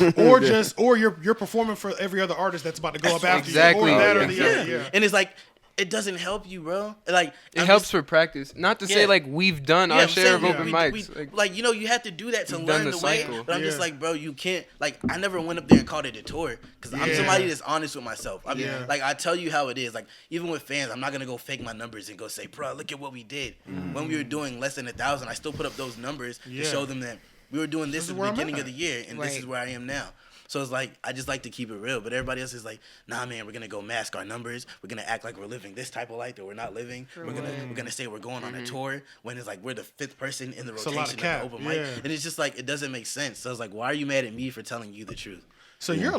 or you're performing for every other artist that's about to go up after Exactly. you. Or that or Yeah. the other. Yeah. And it's like, it doesn't help you, bro. Like It I'm helps just- for practice. Not to say Yeah. like we've done Yeah, our I'm share of saying, open we- mics. we- like, you know, you have to do that to We've done learn the the way. cycle. But I'm just Yeah. like, bro, you can't. Like, I never went up there and called it a tour because I'm Yeah. somebody that's honest with myself. I mean, Yeah. like, I tell you how it is. Like, even with fans, I'm not gonna go fake my numbers and go say, bro, look at what we did when we were doing less than 1,000. I still put up those numbers Yeah. to show them that we were doing this This is at the where I'm beginning at. of the year, and this Right. is where I am now. So it's like, I just like to keep it real. But everybody else is like, nah, man, we're going to go mask our numbers. We're going to act like we're living this type of life that we're not living. We're gonna say we're going on a tour when it's like we're the 5th person in the It's a rotation lot of of cap, the open mic. yeah. And it's just like, it doesn't make sense. So it's like, why are you mad at me for telling you the truth? So you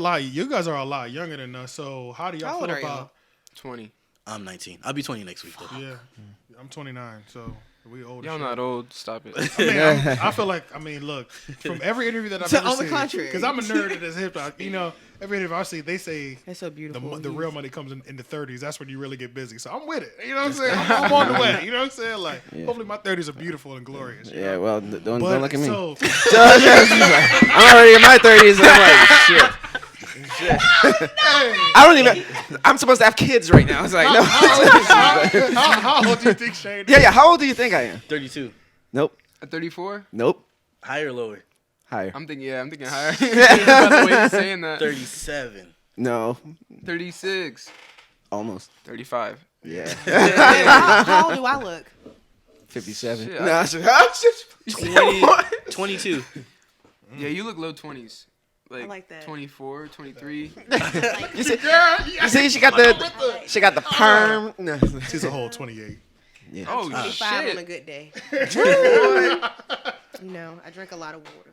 guys are a lot younger than us. So how do y'all How feel old are about? 20. I'm 19. I'll be 20 next week, though. Yeah, I'm 29. So We old. Y'all as not old. Stop it. I mean, I feel like, look, from every interview that I've ever on the seen, contrary. because I'm a nerd at this hip hop, every interview I see, they say That's so beautiful. the real money comes in the 30s. That's when you really get busy. So I'm with it. You know what I'm saying? I'm on the way. You know what I'm saying? Like, hopefully my 30s are beautiful and glorious. Yeah, well, don't look at me. So, I'm already in my 30s, and I'm like, shit. I don't even. I'm supposed to have kids right now. It's like, no. how old do you think Shane is? Yeah. How old do you think I am? 32. Nope. At 34? Nope. Higher or lower? Higher. I'm thinking higher. By the way you're saying that. 37. No. 36. Almost. 35. Yeah. How old do I look? 57. Shit, No, it's 22. Yeah, you look low 20s. like that. 24, 23. You see, she got the perm. No. She's a whole 28. Yeah. Oh, 25 shit. on a good day. I drink a lot of water.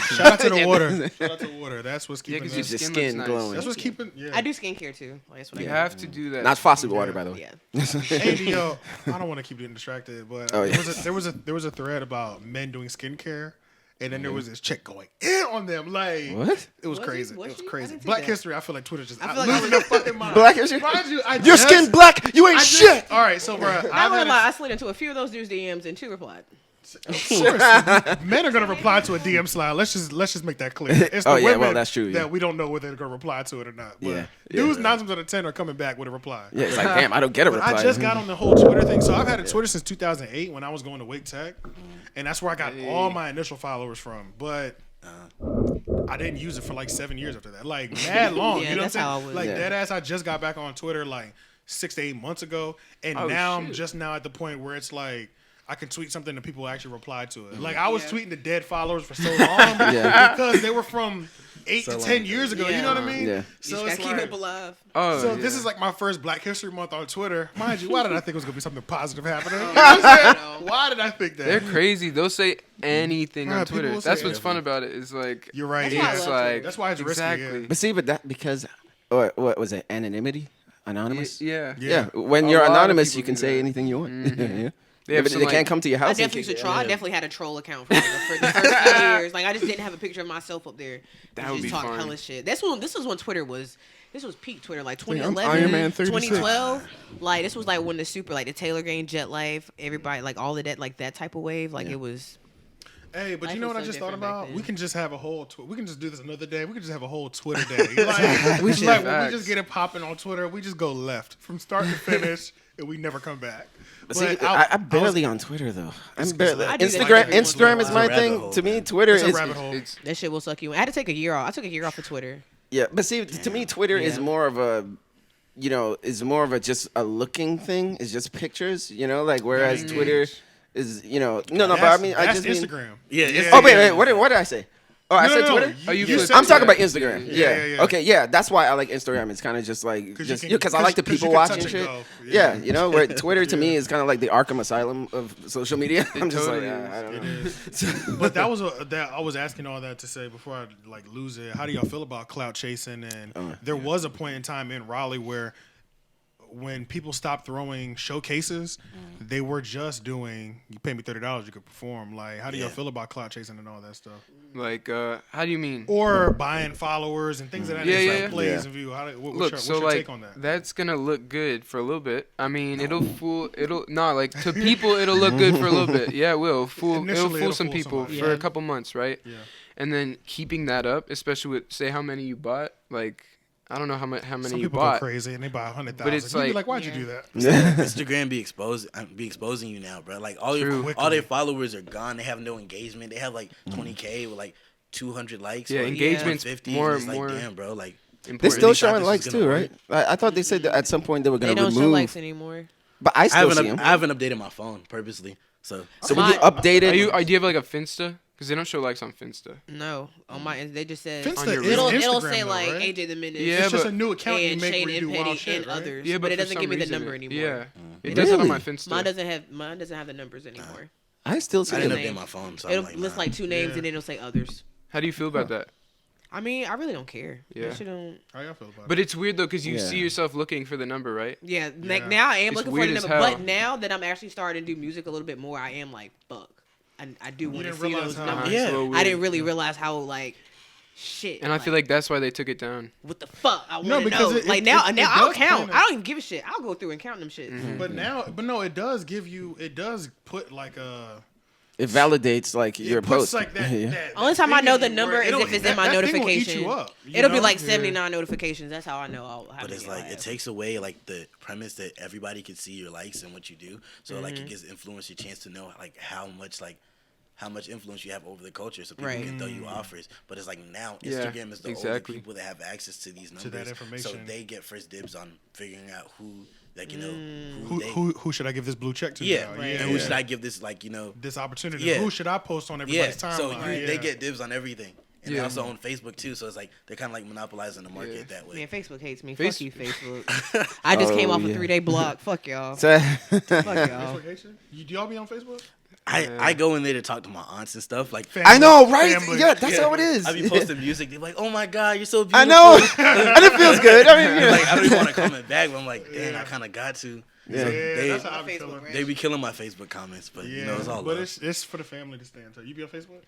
Shout out to the water. Shout out to water. That's what's keeping 'cause us. your The skin skin looks nice. glowing. That's what's keeping. Yeah. I do skincare too. Like, that's what You I have to do that. Not faucet water, by the way. Yeah. Hey, yo, I don't want to keep getting distracted, but Oh, yeah. there was a thread about men doing skincare, and then there was this chick going in on them. Like, What? It was Was crazy. she? Was It was she? I crazy. didn't see Black that. history. I feel like Twitter just I feel like losing their fucking mind. Black history? Mind you, Your skin black. You ain't shit. All right, so bro, I won't lie. I slid into a few of those dudes' DMs and 2 replied. Of course, men are gonna reply to a DM slide. Let's just make that clear. It's the Oh, yeah, women well, that's true, yeah. that we don't know whether they're gonna reply to it or not. But Yeah. dudes 9 times out of 10 are coming back with a reply. Yeah, it's like, damn, I don't get a But reply. I just got on the whole Twitter thing. So I've had a Twitter since 2008 when I was going to Wake Tech, and that's where I got all my initial followers from. But I didn't use it for like 7 years after that. Like mad long. Yeah, You know that's what how I I'm saying? was. Like Yeah. dead ass. I just got back on Twitter like 6 to 8 months ago, and Oh, now I'm shit. just now at the point where it's like I can tweet something and people actually reply to it. Like I was tweeting the dead followers for so long because they were from 8 to 10 years ago. You know what I mean? Yeah. You So just it's gotta keep like, it alive. Oh, so yeah. this is like my first Black History Month on Twitter. Mind you, why did I think it was gonna be something positive happening? You know what I'm saying? Why did I think that? They're crazy. They'll say anything Yeah, on people Twitter. will say That's what's fun anything. about it. Is like You're right. That's why I it's love like Twitter. That's why it's risky, exactly. yeah. But see, because, or what was it? Anonymity? Anonymous? Yeah. Yeah. When A you're lot of anonymous, people you can do say that. anything you want. Yeah. They have They some, can't like- come to your I house. definitely and used to kick troll. I you. definitely had a troll account for the first few years. Like I just didn't have a picture of myself up there. That I would just be talk fun. hella shit. This was when Twitter was. This was peak Twitter, like I'm 2011, Iron Man 36. 2012. Like this was like when the super, like the Taylor Gang, Jet Life, everybody, like all of that, like that type of wave. Like it was. Hey, but Life you know was what I so just thought different back about? then. We can just have a whole. We can just do this another day. We can just have a whole Twitter day. Like, We should. like when we Facts. just get it popping on Twitter, we just go left from start to finish, and we never come back. But see, I I'm barely on Twitter though. I'm barely. I do that Instagram. every once in a Instagram is while. my It's a rabbit thing. hole, To me, man. Twitter It's a is. rabbit hole. It's That shit will suck you in. I had to take a year off. I took a year off of Twitter. Yeah, but see, to me, Twitter is Yeah. more of a, is more of a just a looking thing. It's just pictures, like whereas Twitter is, no, but I mean, I That's just mean. Instagram. Yeah, it's Oh wait, what did I say? Oh, I said Twitter. Oh, you said put- I'm talking Twitter. about Instagram. Yeah, yeah. Okay, yeah. That's why I like Instagram. It's kind of just like, Because I like the people watching shit. Go. Yeah, where Twitter to me is kind of like the Arkham Asylum of social media. I'm just totally like, I don't know. But that was that I was asking all that to say before I like lose it. How do y'all feel about clout chasing? And there was a point in time in Raleigh where when people stopped throwing showcases, they were just doing. You pay me $30, you could perform. Like, how do y'all feel about clout chasing and all that stuff? like, how do you mean? Or buying followers and things of that Yeah, nature, yeah, like yeah. plays Yeah. and view. Look, What's so your like take on that? that's gonna look good for a little bit. I mean, it'll like to people it'll look good for a little bit. Yeah, it will Initially, it'll it'll fool some fool people somebody. for Yeah. a couple months, right? Yeah. And then keeping that up, especially with say how many you bought, like I don't know how many Some you people bought. go crazy and they buy 100,000. But it's You'd be like- like, why'd you Yeah. do that? Instagram be exposing you now, bro. Like all True. their followers are gone. They have no engagement. They have like 20K with like 200 likes. Yeah, or engagement's 50. more- It's like, more damn, bro. Like Important. They're still Really thought showing this likes was gonna too, work. right? I thought they said that at some point they were They gonna don't show remove. likes anymore. But I I still see them. haven't updated my phone purposely. So So when you My- update it, do you have like a Finsta? Because they don't show likes on Finsta. No, on my they just said Finsta On your is it'll Instagram, say though, like right? AJ the Menace. Yeah, It's just but- a new account you and make Shane where you and do wild Petty shit, and right? others. Yeah, but it for doesn't some give me the reason number anymore. Yeah, it does it on Really? my Finsta. Mine doesn't have the numbers anymore. I still see I didn't them. update my phone. So It'll I'm like, list nah. like 2 names Yeah. and then it'll say others. How do you feel about that? I mean, I really don't care. Yeah. That shit don't. How y'all feel about But it? it's weird though, because you Yeah. see yourself looking for the number, right? Yeah, like Yeah. now I am It's looking for weird the as number, hell. but now that I'm actually starting to do music a little bit more, I am like, fuck. I do want to didn't see realize those how- numbers. Yeah. It's a little I weird. didn't really realize how like shit. And I feel like that's why they took it down. what the fuck I want No, to because know. it- Like it- now, it now I'll does count. kinda- I don't even give a shit. I'll go through and count them shit. But no, it does give you. It does put like a. It validates like It your puts post. like that. Yeah. that Only time I thing know in the you number where is it'll- if it's in my that thing will eat notification. you up, you It'll be know? like Yeah. 79 notifications. That's how I know I'll have But it's like it takes away like the premise that everybody can see your likes and what you do. So like it gives influence your chance to know like how much influence you have over the culture, so people Right. can throw you offers. But it's like now Yeah, Instagram is the only exactly. people that have access to these numbers, To that so information. they get first dibs on figuring out who, like Who should I give this blue check to? yeah, now? Right. and who should I give this This opportunity? Yeah. Who should I post on yeah. everybody's timeline? So Yeah. they get dibs on everything, and they Yeah. also on Facebook too. So it's like they're kind of like monopolizing the market that way. Man, Facebook hates me. Face- Fuck you, Facebook. I just came off a yeah. 3-day block. Fuck y'all. So, Fuck y'all. Facebook Nation? Do y'all be on Facebook? I go in there to talk to my aunts and stuff. Like I know, right? Family. Yeah, that's how it is. I be posting music. They're like, "Oh my god, you're so beautiful." I know, and it feels good. I mean, yeah. Like I don't even want to comment back, but I'm like, damn, I kind of got to. Yeah. So Yeah, they, that's how I be Facebook, feeling. right? they be killing my Facebook comments, but Yeah, you know it's all but love. it's for the family to stand to. You be on Facebook?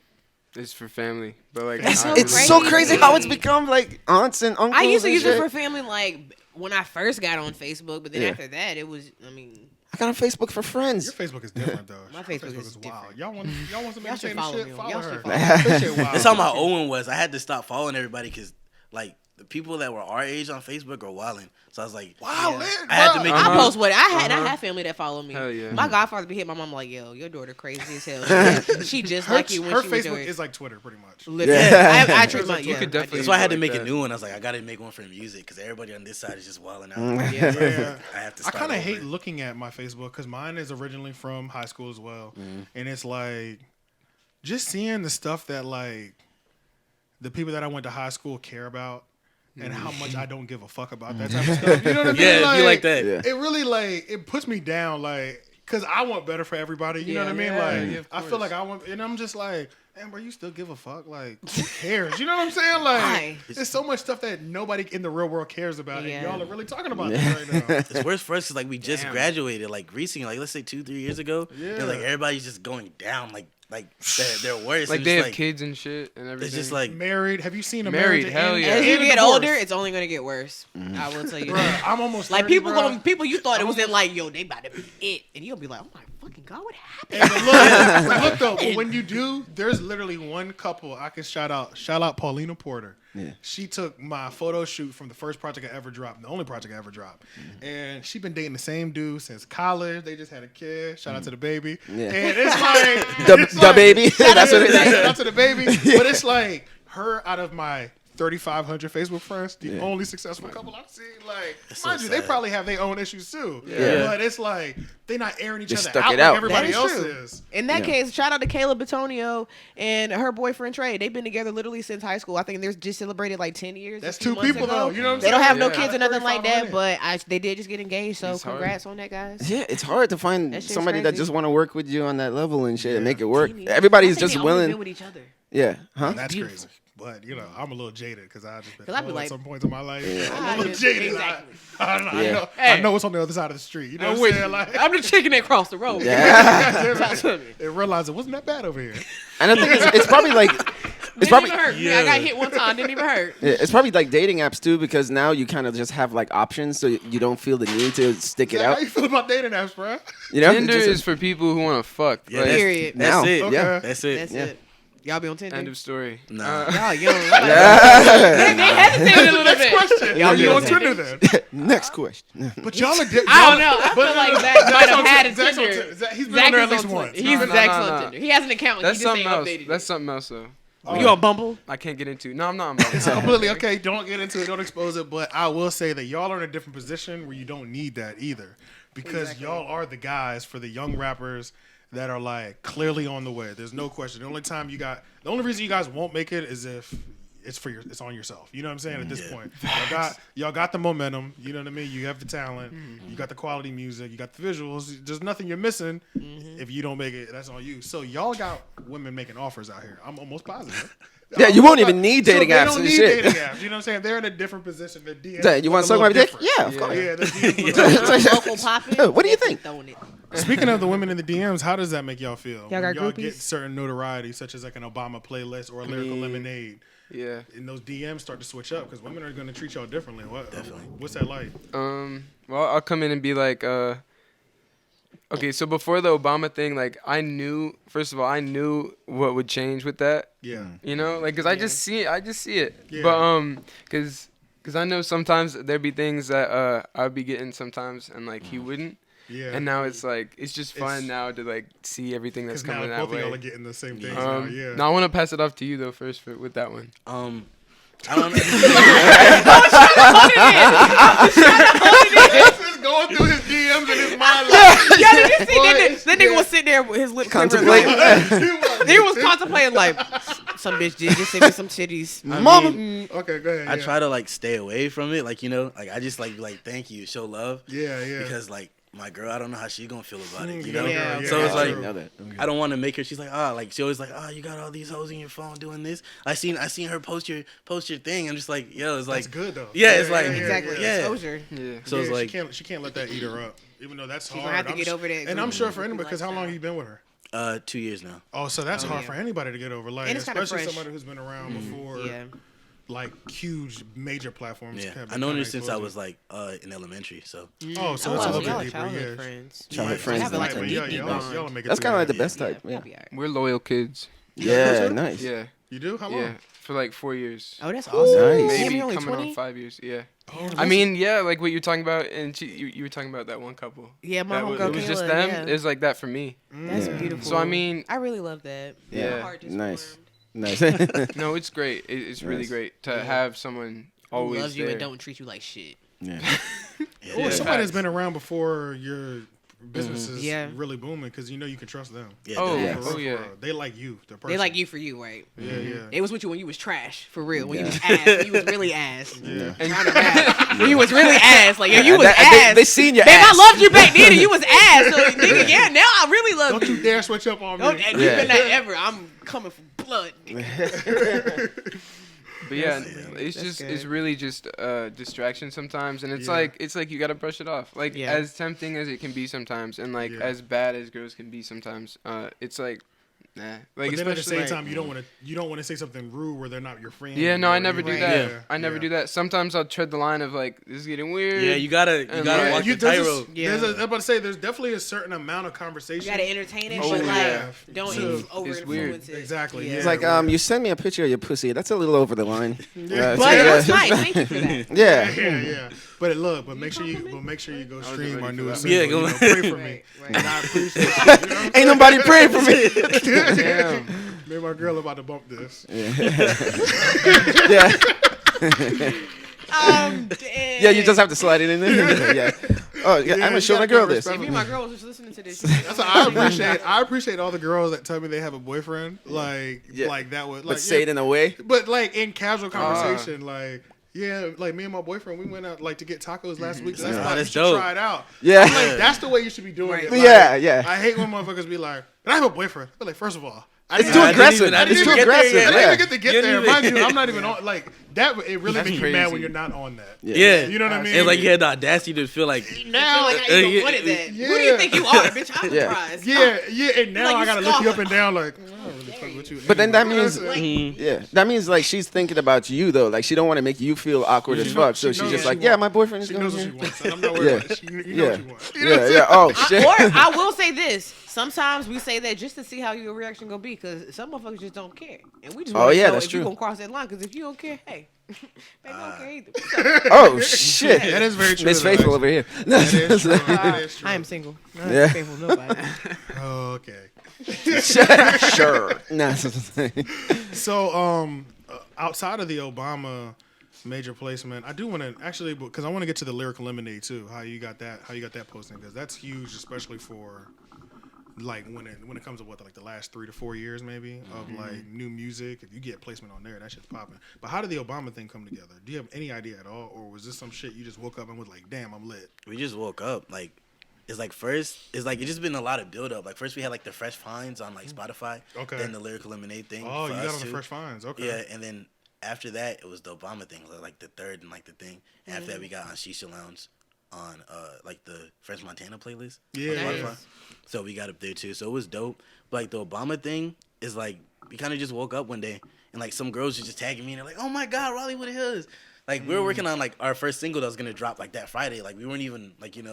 It's for family, but like It's, so it's so crazy. crazy how it's become like aunts and uncles. I used to and use it shit. for family, like when I first got on Facebook, but then Yeah. after that, it was. I mean, I got on Facebook for friends. Your Facebook is different though. My Your Facebook is wild. different. Y'all want some Y'all should entertaining follow shit? me. Follow Y'all her. should follow That shit wild. That's how my old one was. I had to stop following everybody because like the people that were our age on Facebook are wilding. So I was like, Wow, Yeah. man. I had to make I a post what I had family that follow me. Hell yeah. My godfather be hit my mom like, yo, your daughter crazy as hell. She just Her, like you when her she was Facebook your is like Twitter, pretty much. literally. Yeah. I treat my You could definitely- That's why I had to like make that. a new one. I was like, I got to make one for music because everybody on this side is just wilding out. Yeah. I have to. I Start kind of over. hate looking at my Facebook because mine is originally from high school as well, and it's like just seeing the stuff that like the people that I went to high school care about, and how much I don't give a fuck about that type of stuff. You know what I mean? Yeah, if you like that. Yeah. It really like it puts me down, like because I want better for everybody. You know what I mean? Yeah, Like yeah, of I feel course. like I want, and I'm just like, man, bro, you still give a fuck? Like who cares? You know what I'm saying? Like Why? there's so much stuff that nobody in the real world cares about, Yeah. and y'all are really talking about this right now. It's worse for us because like we just graduated like recently, like let's say 2-3 years ago. Yeah. And, like everybody's just going down, like they're worse. Like It's they just, have kids and shit and everything. It's just like Married? Have you seen a Married, marriage hell and- yeah. As you and a get divorce? older, it's only gonna get worse. I will tell you Bruh, that. I'm almost Like 30, people bruh. people you thought it was in like, yo, they about to be it, and you'll be like, oh my fucking god, what happened? And look though, but when you do, there's literally one couple I can shout out. Shout out Paulina Porter. Yeah. She took my photo shoot from the first project I ever dropped, the only project I ever dropped. And she been dating the same dude since college. They just had a kid. Shout out to the baby. Yeah. And it's like The baby. That's what it Shout is. out to the baby. But it's like her out of my 3,500 Facebook friends, the Yeah. only successful couple I've seen. Like, so mind you, they sad. probably have their own issues too. Yeah. But it's like they not airing each Just other stuck out it like out. everybody That is else true. is. In that Yeah. case, shout out to Kayla Batonio and her boyfriend Trey. They've been together literally since high school. I think they're just celebrated like 10 years. That's a few two months people ago. though. You know what I'm They saying? don't have no Yeah. kids or nothing like that, 3,500. but they did just get engaged. So It's hard. congrats on that, guys. Yeah, it's hard to find That shit's somebody that crazy. just want to work with you on that level and shit and make it work. I Everybody's think just they only willing. been with each other. Yeah, huh? And that's Beautiful. crazy. But you know, I'm a little jaded because I just been 'Cause I'd be old like- at some points in my life. I'm Ah, a little yeah, jaded. exactly. Yeah. I know what's on the other side of the street. You know I'm what I'm with saying? you. Like, I'm the chicken that crossed the road. Yeah. Talk to me. and realize it wasn't that bad over here. And I think it's probably like Didn't probably- even hurt. Yeah. I got hit one time. Didn't even hurt. yeah, it's probably like dating apps too because now you kind of just have like options, so you don't feel the need to stick it How out. you feel about dating apps, bro? You know, Tinder It's just- is for people who want to fuck. Yeah, Like, that's, Period. That's Now. it. Okay. Yeah. That's it. That's Yeah. it. Y'all be on Tinder? end of story. Nah. Y'all, you don't. Yeah. They hesitated a little bit. Question. Y'all Are you be on on Tinder then? Next question. But y'all are different. I don't know. I feel like Zach might have had a Zach's on Tinder. Tinder. Zach- He's been Zach on there is at least on once. Tinder. He's No, Zach's no, on no. Tinder. He has an account. That's He just something ain't else. updated. That's something else though. You on Bumble? I can't get into. No, I'm not. I'm It's not. completely okay. Don't get into it. Don't expose it. But I will say that y'all are in a different position where you don't need that either, because y'all are the guys for the young rappers that are like clearly on the way. There's no question. The only reason you guys won't make it is if it's on yourself. You know what I'm saying? At this point, y'all got the momentum. You know what I mean? You have the talent. You got the quality music. You got the visuals. There's nothing you're missing. If you don't make it, that's on you. So y'all got women making offers out here. I'm almost positive. Yeah, you won't even need dating they apps don't and need shit. dating apps. You know what I'm saying? They're in a different position. The DMs Yeah, you want to suck my dick? Yeah, of course. Yeah, the DMs look Local popping. What do you think? Throwing it. Speaking of the women in the DMs, how does that make y'all feel? Y'all When got y'all groupies? get certain notoriety, such as like an Obama playlist or a Lyrical Lemonade, Yeah. and those DMs start to switch up because women are going to treat y'all differently. Definitely. What's that like? Well, I'll come in and be like, okay, so before the Obama thing, like I knew what would change with that. Yeah. You know, like, cause I just see it. Yeah. But cause I know sometimes there'd be things that I'd be getting sometimes, and like he wouldn't. Yeah. And now it's like it's just fun It's- now to like see everything that's Because now coming that both of way. y'all are getting the same things now. Yeah. Now I want to pass it off to you though first with that one. I don't know. Just going through his DMs and his mind. Yeah, did you see that nigga was sitting there with his lips Contemplate. He was contemplating like, some bitch did just send me some titties. Mama. Okay, go ahead. I yeah. try to like stay away from it, like, you know, like I just like thank you, show love. Yeah, yeah. Because like my girl, I don't know how she's gonna feel about it, you Yeah, know. yeah, So it's yeah, like true. I don't want to make her. She's like, like she always like, you got all these hoes in your phone doing this. I seen her post your thing. I'm just like, yo, it's like That's good though. Yeah, it's like Exactly. yeah. Exposure. Yeah. So it's Yeah, like she can't let that eat her up, even though that's hard. gonna have to I'm get over that And I'm groupie- sure for anybody, groupie because how long lifestyle. you been with her? 2 years now. Oh, so that's hard yeah. for anybody to get over. Like, And it's kinda especially fresh. somebody who's been around before. Yeah. Like huge major platforms. Yeah, have been I known her kinda since I exposed. was like in elementary. So Oh, so Oh, it's a wow, little y'all bit are deeper. childhood Yeah. friends. Childhood Yeah, friends. Have like a but deep, yeah, deep y'all bond. make it That's through kind of like that. the best type. Yeah. That'd be alright. We're loyal kids. Yeah, nice. Yeah. You do? How long? Yeah. For like 4 years. Oh, that's awesome. Nice. Damn, Maybe you're only coming 20? on 5 years. Yeah. Oh, I mean, yeah, like what you're talking about, and you were talking about that one couple. Yeah, my That was, homegirl it was just Kayla, them. yeah. It was like that for me. That's Yeah. beautiful. So I mean, I really love that. Yeah. My heart just Nice. warmed. Nice. no, it's great. It's really Nice. great to have someone Who always loves you there. and don't treat you like shit. yeah. Or Yeah. somebody that's Facts. been around before your business is Yeah. really booming because you know you can trust them. yeah, Oh, definitely. For real, oh yeah. for real. They like you, the person. They like you for you, right? Yeah, yeah. They was with you when you was trash, for real. When you Yeah. was ass. When you was really ass. Yeah. Trying to rap. When you was really ass. Like, yo, you was They- ass. they seen your Babe, ass. I loved you back then and you was ass. So, nigga, yeah, now I really love Don't you. you dare switch up on me. Don't, and Yeah. you been that ever. I'm coming for blood. But yeah, That's it's good. really just distraction sometimes, and it's Yeah. like you gotta brush it off. Like Yeah. as tempting as it can be sometimes, and like Yeah. as bad as girls can be sometimes, it's like, nah. Like But then at the especially same time, you don't want to say something rude where they're not your friend. yeah, no, I or never you- do Right. that. Yeah. I never do that. Sometimes I'll tread the line of like this is getting weird. Yeah, you gotta Yeah, walk the there's a- tightrope. Yeah. I'm about to say there's definitely a certain amount of You conversation. gotta entertain it, Oh, but like, yeah. don't So, over it's weird. influence it. Exactly, Yeah. yeah. It's like, you send me a picture of your pussy. That's a little over the line. Yeah. But it was nice. Thank you for that. Yeah. Yeah, yeah. But make sure you go wasn't stream ready our for newest that. single. Yeah, You go- know, pray for me. Right, And right. I appreciate it. You know what I'm Ain't nobody praying for me. Damn. Me and my girl about to bump this. Yeah. Damn. Yeah, you just have to slide it in there. Yeah. Oh, yeah, I'm you gonna show my gotta girl give this. respect. If you and my girl was just listening to this, That's what I appreciate all the girls that tell me they have a boyfriend. Like Yeah. like that was like But say it in a way. But like in casual conversation, like yeah, like me and my boyfriend, we went out like to get tacos last week. So that's Yeah. why Oh, you that's should dope. try it out. Yeah. I'm like, that's the way you should be doing it. Right. Like, Yeah, yeah. I hate when motherfuckers be like, but I have a boyfriend. But like, first of all, I It's didn't too even- aggressive. I didn't It's even too get there aggressive. yet. I didn't Yeah. even get to get You there. didn't even- Mind you, I'm not even on like that. It really That's makes you mad crazy. when you're not on that. Yeah, You know what I mean? It's like you had the audacity to feel like now like I even yeah, wanted that. yeah. Who do you think you are, bitch? I'm Yeah. surprised. Yeah, and now Like, I you gotta look you scoff. up and down like, I don't really fuck with you. But then that anymore. means, You know what I'm saying? yeah, that means like she's thinking about you though. Like she don't want to make you feel awkward as fuck. So she she's knows just what like, she yeah, wants. my boyfriend is She going knows what she here. wants. And I'm not worried Yeah. about it. You know Yeah, what you want. You know what yeah, I'm yeah. Oh shit. Or I will say this: sometimes we say that just to see how your reaction gonna be, because some motherfuckers just don't care, and we just Oh, want to yeah, know that's if you true. gonna cross that line. Because if you don't care, hey, they don't care either. Oh shit. That is very true. Miss though, Faithful actually. over here. That is true. That is true. I am single. I'm Yeah. faithful to nobody. Oh, okay. Sure. Nah. So, outside of the Obama major placement, I do want to actually, because I want to get to the Lyrical Lemonade too. How you got that posting? Because that's huge, especially for like when it comes to what, like the last 3 to 4 years maybe of like new music. If you get placement on there, that shit's popping. But how did the Obama thing come together? Do you have any idea at all, or was this some shit you just woke up and was like, damn, I'm lit? we just woke up. Like is like first it's like it's just been a lot of build up. Like first we had like the Fresh Finds on like Spotify. Okay. Then the Lyrical Lemonade thing. Oh, for you us got on the too. Fresh Finds. Okay. Yeah, and then after that it was the Obama thing, like the third and like the thing. And after that we got on Shisha Lounge on like the French Montana playlist. Yeah. on Spotify. Yeah. So we got up there too. So it was dope. But like the Obama thing is like we kind of just woke up one day and like some girls were just tagging me and they're like, "Oh my God, Raleigh with the Hills." Like we were working on like our first single that was gonna drop like that Friday. Like we weren't even like Yeah,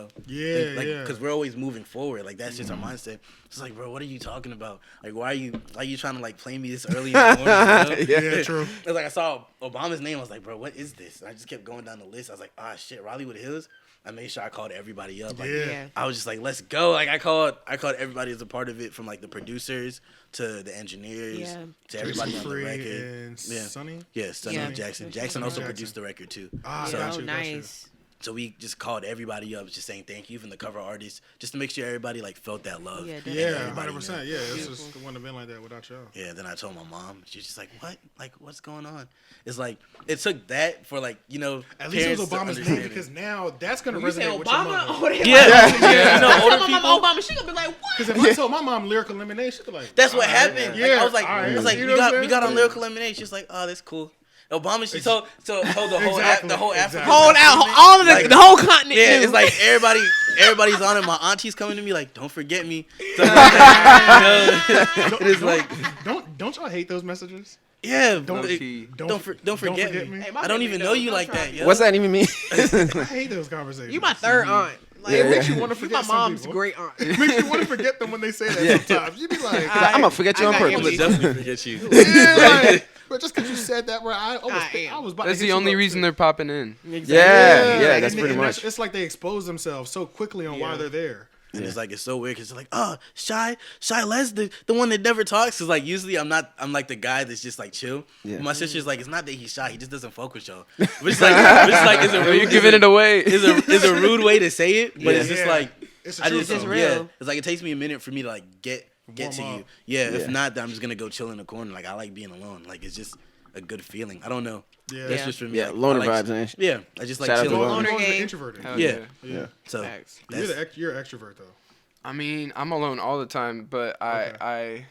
because we're always moving forward. Like that's just our mindset. It's like, bro, what are you talking about? Like why are you trying to like play me this early in the morning? You know? Yeah, true. It's like I saw Obama's name. I was like, bro, what is this? And I just kept going down the list. I was like, ah, shit, Raleigh with the Hills. I made sure I called everybody up. Like, Yeah. I was just like, let's go. Like I called everybody as a part of it, from like the producers to the engineers Yeah. to everybody on the Free record. and Yeah. Sonny. Yeah, Sonny Yeah. and Jackson. Jackson also produced the record too. Ah, So- got Oh, you, got you. nice. So we just called everybody up, just saying thank you, even the cover artists, just to make sure everybody like felt that love. Yeah, And definitely. Yeah, everybody 100%. knew. Yeah, this is the one to been like that without y'all. Yeah, then I told my mom. She's just like, "What? Like, what's going on?" It's like it took that for like At least it was parents to Obama's name, understand it. because now that's gonna You say resonate with your Obama? mother. Oh, they Yeah, like, yeah. You know, I older tell my people. mama Obama, she gonna be like, what? Because if I told my mom Lyrical Lemonade, she'd be like, That's what all right, happened. Yeah, Like, I was like, all right. You we know what I'm got on saying? Lyrical Lemonade. She's like, "Oh, that's cool." Obama, she told the whole Exactly, the whole exactly. African Hold out, continent. all of Like, the whole continent. Yeah, knew. it's like everybody's on it. My auntie's coming to me like, "Don't forget me." So, it is like, Don't y'all hate those messages? yeah, Low-key. don't forget me. Hey, my I don't baby even knows. know you Don't like try that. me. Yo. What's that even mean? I hate those conversations. You my third aunt. Like, It makes Yeah. you want to you forget my mom's some people. great aunt. It makes you want to forget them when they say that sometimes. You be like, I'm gonna forget you I on got purpose. I'm gonna Emily. definitely forget you. yeah, like, but just because you said that, bro, I am. was about to That's hit the you only up. reason they're popping in. Yeah, that's pretty and much. It's like they expose themselves so quickly on why they're there. And it's like, it's so weird because it's like, oh, Shy Les, the one that never talks. Cause like usually I'm like the guy that's just like chill. Yeah. But my sister's like, it's not that he's shy, he just doesn't fuck with y'all. Which is like, it's a Are rude, you giving it away? is a rude way to say it, but it's just Yeah. like, It's the I truth, just, though. It's yeah, real. it's like it takes me a minute for me to like get Warm to up. you. Yeah, if Yeah. not, then I'm just gonna go chill in the corner. Like I like being alone. Like it's just a good feeling. I don't know. Yeah. That's Yeah. just for me. Yeah, Like, loner I like, vibes, man. Yeah, I just like Shout out to chilling. Loner. You're Loner gang. introverted. Hell Yeah. Yeah. So Facts. that's, You're an extrovert though. I mean, I'm alone all the time, but Okay.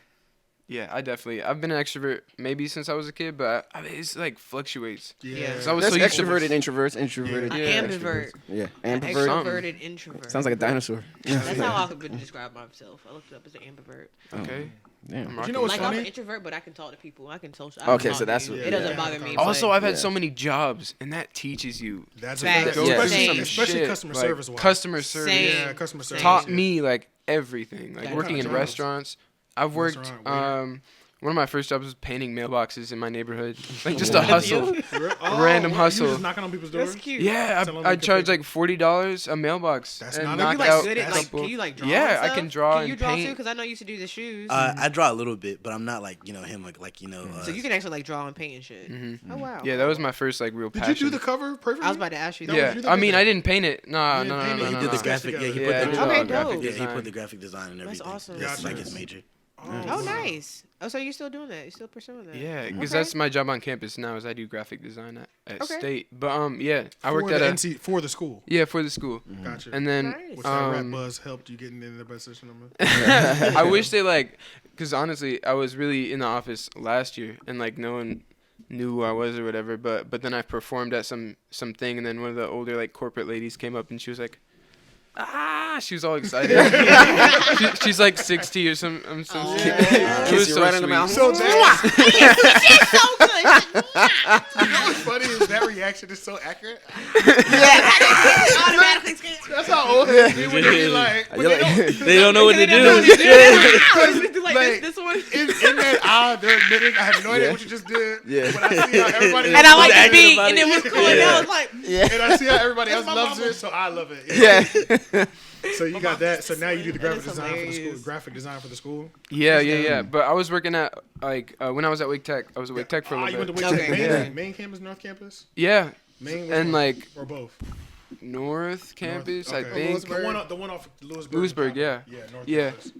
I've been an extrovert maybe since I was a kid, but I mean, it's like fluctuates. Yeah. 'Cause I was That's so used to extroverted introverts, introverted. An extroverts. ambivert. Yeah, An ambivert. extroverted introvert. Sounds like a dinosaur. That's how I would describe myself. I looked it up as an ambivert. Okay. Damn. I'm But you rocking know with what's Like I'm funny? an introvert, but I can talk to people. I can social. Okay, so that's what- it doesn't yeah. bother me. Also, but- I've had Yeah. so many jobs, and that teaches you. That's Facts. a fact. Go Yeah. through Same. some Especially shit, customer like, service wise. Customer service Same. Yeah, customer service. taught Yeah. me like everything. Like Yeah, working in jobs. restaurants. I've worked. Restaurant, waiter. One of my first jobs was painting mailboxes in my neighborhood. Like just a hustle. Oh, Random You hustle. just knocking on people's doors. That's cute. Yeah, Tell 'em I they can charge pay- like $40 a mailbox. That's and not a- knock You like out good at a like? couple. Can you like draw? Yeah, and I stuff? can draw Can you and draw too? paint. Because I know you used to do the shoes. I draw a little bit, but I'm not like him like so you can actually like draw and paint and shit. Mm-hmm. Oh wow. Yeah, that was my first like real Did passion. you do the cover? Pray for I was me? about to ask you. That that. was Yeah, you that I did mean, that? I didn't paint it. No, You no, didn't no, paint it, no, you no. did the no. graphic. Yeah, he put Yeah, I the did Okay, all graphic dope. yeah, he design. put the graphic design and everything. awesome. That's like Gotcha. his major. Oh nice. Oh, so you're still doing that? You're still pursuing that? Yeah, because Okay. that's my job on campus now. Is I do graphic design at Okay. State. But yeah, I worked for at the a NC for the school. for the school, Gotcha. and then Nice. Which that rap um, buzz helped you getting into the position. I wish they like, because honestly, I was really in the office last year, and like no one knew who I was or whatever. But then I performed at some thing, and then one of the older like corporate ladies came up, and she was like, she was all excited. She's like 60 or some shit. It Kiss was you so right in the sweet. mouth. So that, so good. you know what's funny is that reaction is so accurate. Automatically. That's how old heads be when they be like, when You're they like- don't, They don't know what to do. Like Like, this one. in that they're admitting, I have no idea Yeah. what you just did. Yeah. But I see how everybody And I else like loves the it. beat, about and it. it was cool. And I was like, And I see how everybody else my loves mama. it, so I love it. Yeah. So you got that. So now you do the That graphic is design for the school. hilarious. Graphic design for the school. Yeah. But I was working at like when I was at Wake Tech. I was at Wake Tech for a You little went to bit. Wake Tech. Okay. Main, main campus, North campus. Yeah, Main which and one? like or both. North Campus, I Okay. think. The one off Lewisburg. Lewisburg, yeah. Yeah, North Yeah. campus.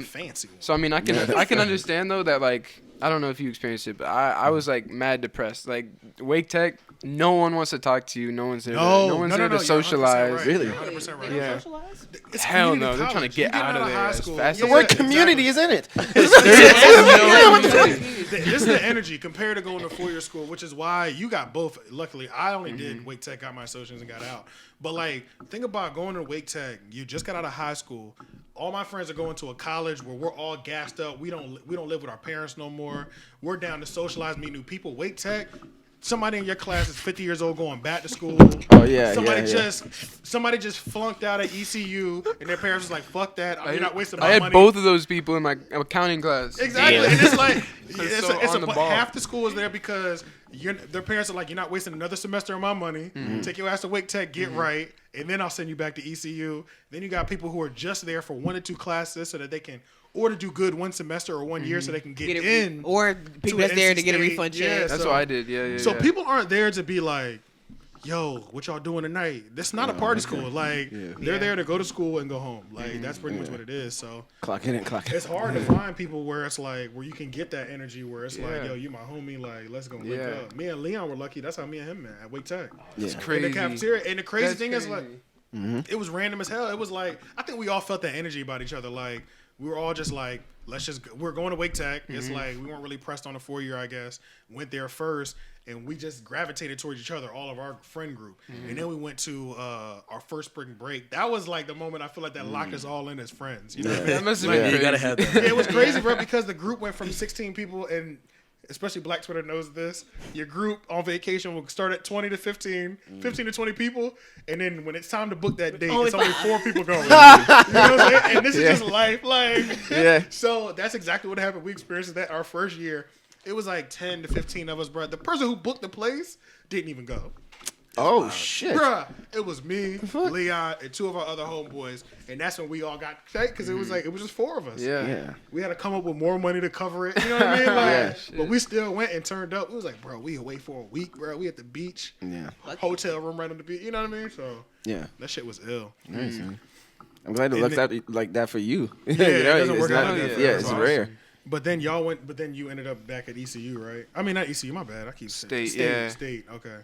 The fancy one. So I mean, I can understand though that like I don't know if you experienced it, but I was like mad depressed. Like Wake Tech, No one wants to talk to you. No one's there. No, no one's there to you're 100% socialize. right. Really? You're 100% right. Yeah. Socialize? It's Hell community no, they're trying to college. get You're out getting of there high as school. fast The as word possible. community is in it. This is the energy compared to going to 4-year school, which is why you got both. Luckily, I only did Wake Tech, got my associates, and got out. But like, think about going to Wake Tech. You just got out of high school. All my friends are going to a college where we're all gassed up. We don't live with our parents no more. We're down to socialize, meet new people. Wake Tech. Somebody in your class is 50 years old going back to school. Oh yeah, Somebody just flunked out at ECU, and their parents was like, "Fuck that! You're not wasting my I had money." both of those people in my accounting class. Exactly, and it's like So on the ball. half the school is there because their parents are like, "You're not wasting another semester of my money. Take your ass to Wake Tech, get right, and then I'll send you back to ECU." Then you got people who are just there for 1 or 2 classes so that they can, or to do good 1 semester or 1 year so they can get in, or people that's there to get a refund check. Yeah, That's so- what I did. Yeah. So people aren't there to be like, "Yo, what y'all doing tonight?" That's not a party school. Like they're there to go to school and go home. Like that's pretty much what it is. So Clock in and clock out. it's hard to find people where it's like where you can get that energy where it's like, Yeah. "Yo, you my homie. Like let's go link Yeah. up." Me and Leon were lucky. That's how me and him met at Wake Tech. Yeah. Crazy. In the cafeteria. And the crazy That's thing is crazy. like, it was random as hell. It was like I think we all felt that energy about each other. Like we were all just like, we're going to Wake Tech. It's like we weren't really pressed on a 4-year, I guess. Went there first, and we just gravitated towards each other, all of our friend group. And then we went to our first spring break. That was like the moment I feel like that locked us all in as friends. You know what I mean? That must have Yeah. been You crazy. gotta have that. It was crazy, bro, because the group went from 16 people, and especially Black Twitter knows this. Your group on vacation will start at 20 to 15, 15 to 20 people, and then when it's time to book that date, it's only 4 people going. You know what I'm saying? And this is just life, like. Yeah. So that's exactly what happened. We experienced that our first year. It was like 10 to 15 of us, bro. The person who booked the place didn't even go. Oh shit. Bruh, it was me, Leon, and 2 of our other homeboys, and that's when we all got tight because it was like it was just 4 of us. Yeah. We had to come up with more money to cover it. You know what I mean? Like, Yeah. but we still went and turned up. It was like, bro, we away for a week, bro. We at the beach, Yeah. hotel room right on the beach. You know what I mean? So Yeah. that shit was ill. Nice, man. I'm glad it looks out like that for you. Yeah, it doesn't it's work not- out like that for yeah, us. it's rare. But then y'all went. But then you ended up back at ECU, right? I mean, not ECU. My bad. I keep saying State, yeah. State. Okay.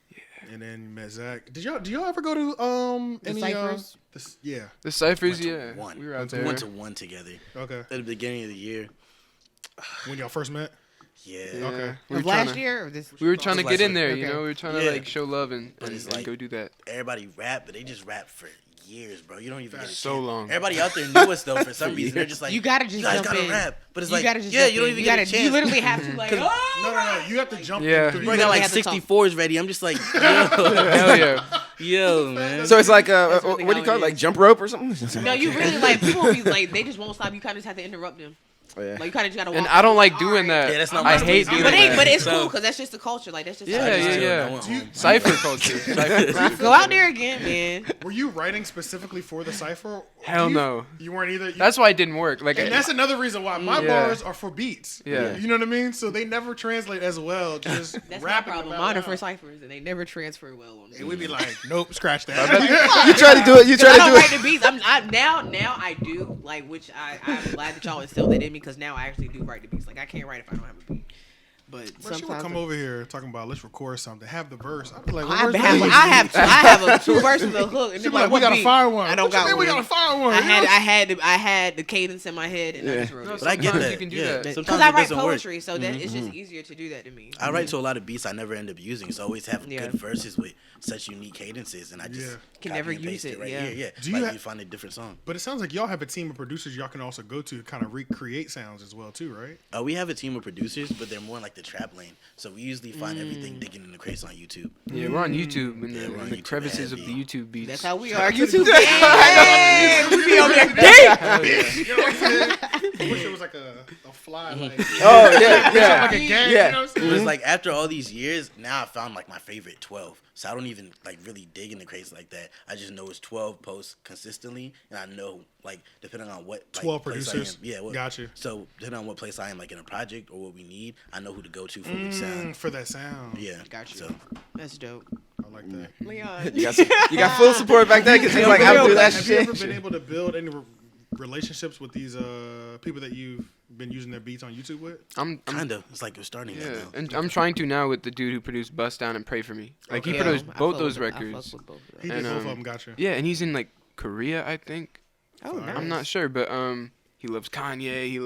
Yeah. And then you met Zach. Do y'all ever go to any Cyphers? yeah. The ciphers, Went to yeah. one. We were out We there. went to one together Okay. at the beginning of the year. When y'all first met. Yeah. Yeah. Okay. We were Of last trying to- year or this? We were trying to Last get in year. there, you Okay. know. We were trying to Yeah. like show love and it's and like- go do that. Everybody rap, but they just rap for years, bro. You don't even get a So chance. long. Everybody out there knew us though. For some reason, they're just like, You gotta just you guys jump gotta in. rap, but it's You like, gotta just yeah, jump you don't in. even You get gotta. a chance. You literally have to like. Oh! No. You have to jump. Yeah. in. Bro, I You got like have to talk. 64s ready. I'm just like, yo, Hell yeah. yo, man. So it's like That's what really do you how call it it? Like is. jump rope or something? No, you really like people will be like they just won't stop. You kind of just have to interrupt them. Oh, yeah. Like you kind of just gotta. And Walk I don't like All doing right. that. Yeah, that's not I my hate style. doing But that. it's So- cool because that's just the culture. Like that's just Yeah, how it is. yeah, yeah. I went home. Cipher culture. Cipher. Go out there again, man. Were you writing specifically for the cipher? Hell no. You weren't either. That's why it didn't work. Like, And that's another reason why my Yeah. bars are for beats. Yeah. You know what I mean? So they never translate as well. Just That's my rapping problem. them out Mine are loud. for ciphers, and they never transfer well on. And we'd be like, nope, scratch that. You try to do it. You try I to don't do write it. the beats. Now I do like, which I'm glad that y'all instilled that in me because now I actually do write the beats. Like I can't write if I don't have a beat. But Bro, she would sometimes come over here talking about let's record something, have the verse. I'd be like, I well, have, where's I the have 2 verses of hook, and She'd they're be like, like, we what gotta beat? find one. I don't What you got mean one. we gotta find one. I You know? had the cadence in my head, and I Yeah. just wrote No, it. But I get Sometimes that. you can do yeah. that. Sometimes Because I it write doesn't work. poetry, so that it's just easier to do that to me. I write to a lot of beats I never end up using, so I always have Yeah. good verses with such unique cadences, and I just Yeah. Can copy never and use paste it, right yeah. here. Yeah, Do you like ha- you find a different song. But it sounds like y'all have a team of producers y'all can also go to kind of recreate sounds as well too, right? We have a team of producers, but they're more in like the trap lane. So we usually find everything digging in the crates on YouTube. yeah, we're on YouTube in Yeah, the, we're on in the YouTube crevices of the heavy. YouTube beats. That's how we are. YouTube. Hey, we be on there deep. Hell yeah. You know what I'm saying? I wish it was like a fly, like Oh yeah, yeah. like a gang. Yeah. You know what I'm saying? But it's like after all these years, now I found like my favorite 12. So I don't even like really dig in the crates like that. I just know it's 12 posts consistently, and I know like depending on what like, 12 place producers. I am. Yeah, what, Gotcha. So depending on what place I am, like in a project or what we need, I know who to go to for each sound. For that sound. Yeah, Got you. So That's dope. I like that. Leon. You got full support back there because he's like, I'm through that Have you shit. ever been able to build any relationships with these people that you've been using their beats on YouTube with? I'm Kind of. It's like we're starting that yeah, now. and I'm trying to now with the dude who produced Bust Down and Pray for Me. Like he Okay. produced I both fuck those with- I fuck records. with both of them. He did And, both of um, them. Gotcha. Yeah, and he's in like Korea, I think. Oh, nice. I'm not sure, but he loves Kanye. He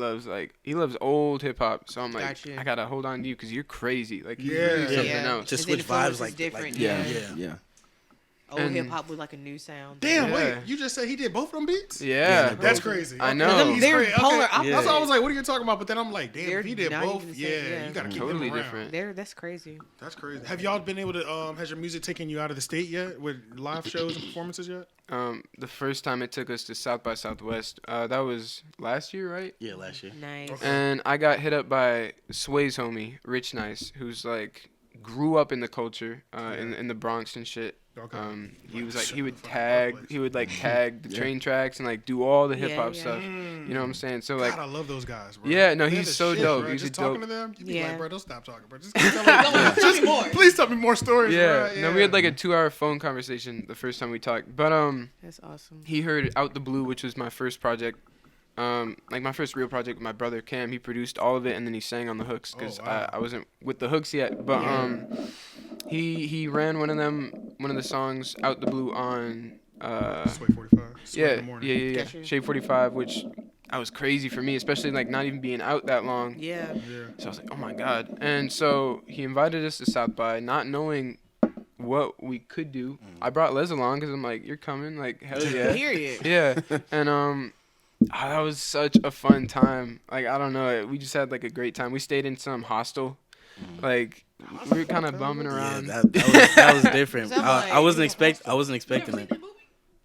loves old hip hop. So I'm like, Gotcha. I gotta hold on to you because you're crazy. Like he's Yeah. really something Yeah. else. Just His switch vibes influence is like different, Yeah, Yeah. yeah. Old And- hip hop with like a new sound. Damn, Yeah. wait, you just said he did both of them beats? Yeah, That's crazy. I Okay. know. He's They're great. polar Okay. opposites. That's why I was like, what are you talking about? But then I'm like, damn, They're if he did not both, even the same, yeah, yeah. you gotta keep Totally them around. different. That's crazy. That's crazy. Have y'all been able to, has your music taken you out of the state yet with live shows and performances yet? The first time it took us to South by Southwest, that was last year, right? Yeah, last year. Nice. Okay. And I got hit up by Sway's homie, Rich Nice, who's like grew up in the culture, in the Bronx and shit. Okay. He was like Fucking he would like tag the train tracks and like do all the Yeah, hip hop yeah. stuff. You know what I'm saying? So like God, I love those guys, bro. Yeah, no, They're he's the so shit, dope. bro. He's just a dope- talking to them, you be Yeah. like, bro, don't stop talking, bro. Just keep telling Tell me more. Please tell me more stories, yeah, bro. no, we had like a 2-hour phone conversation the first time we talked. But That's awesome. he heard Out the Blue, which was my first project. Like my first real project with my brother Cam. He produced all of it and then he sang on the hooks because Oh, wow. I wasn't with the hooks yet. But he ran one of the songs Out the Blue on Sway 45. Sway in the morning. yeah. Gotcha. Shade 45, which that was crazy for me, especially like not even being out that long. Yeah. Yeah. So I was like, oh my God. And so he invited us to South by, not knowing what we could do. I brought Les along because I'm like, you're coming? Like, hell yeah. Period. Yeah. And that was such a fun time. Like, I don't know. We just had like a great time. We stayed in some hostel. Like, we were kind of bumming Yeah, around. that was different. So I'm I like, wasn't you expecting ever it. seen that movie?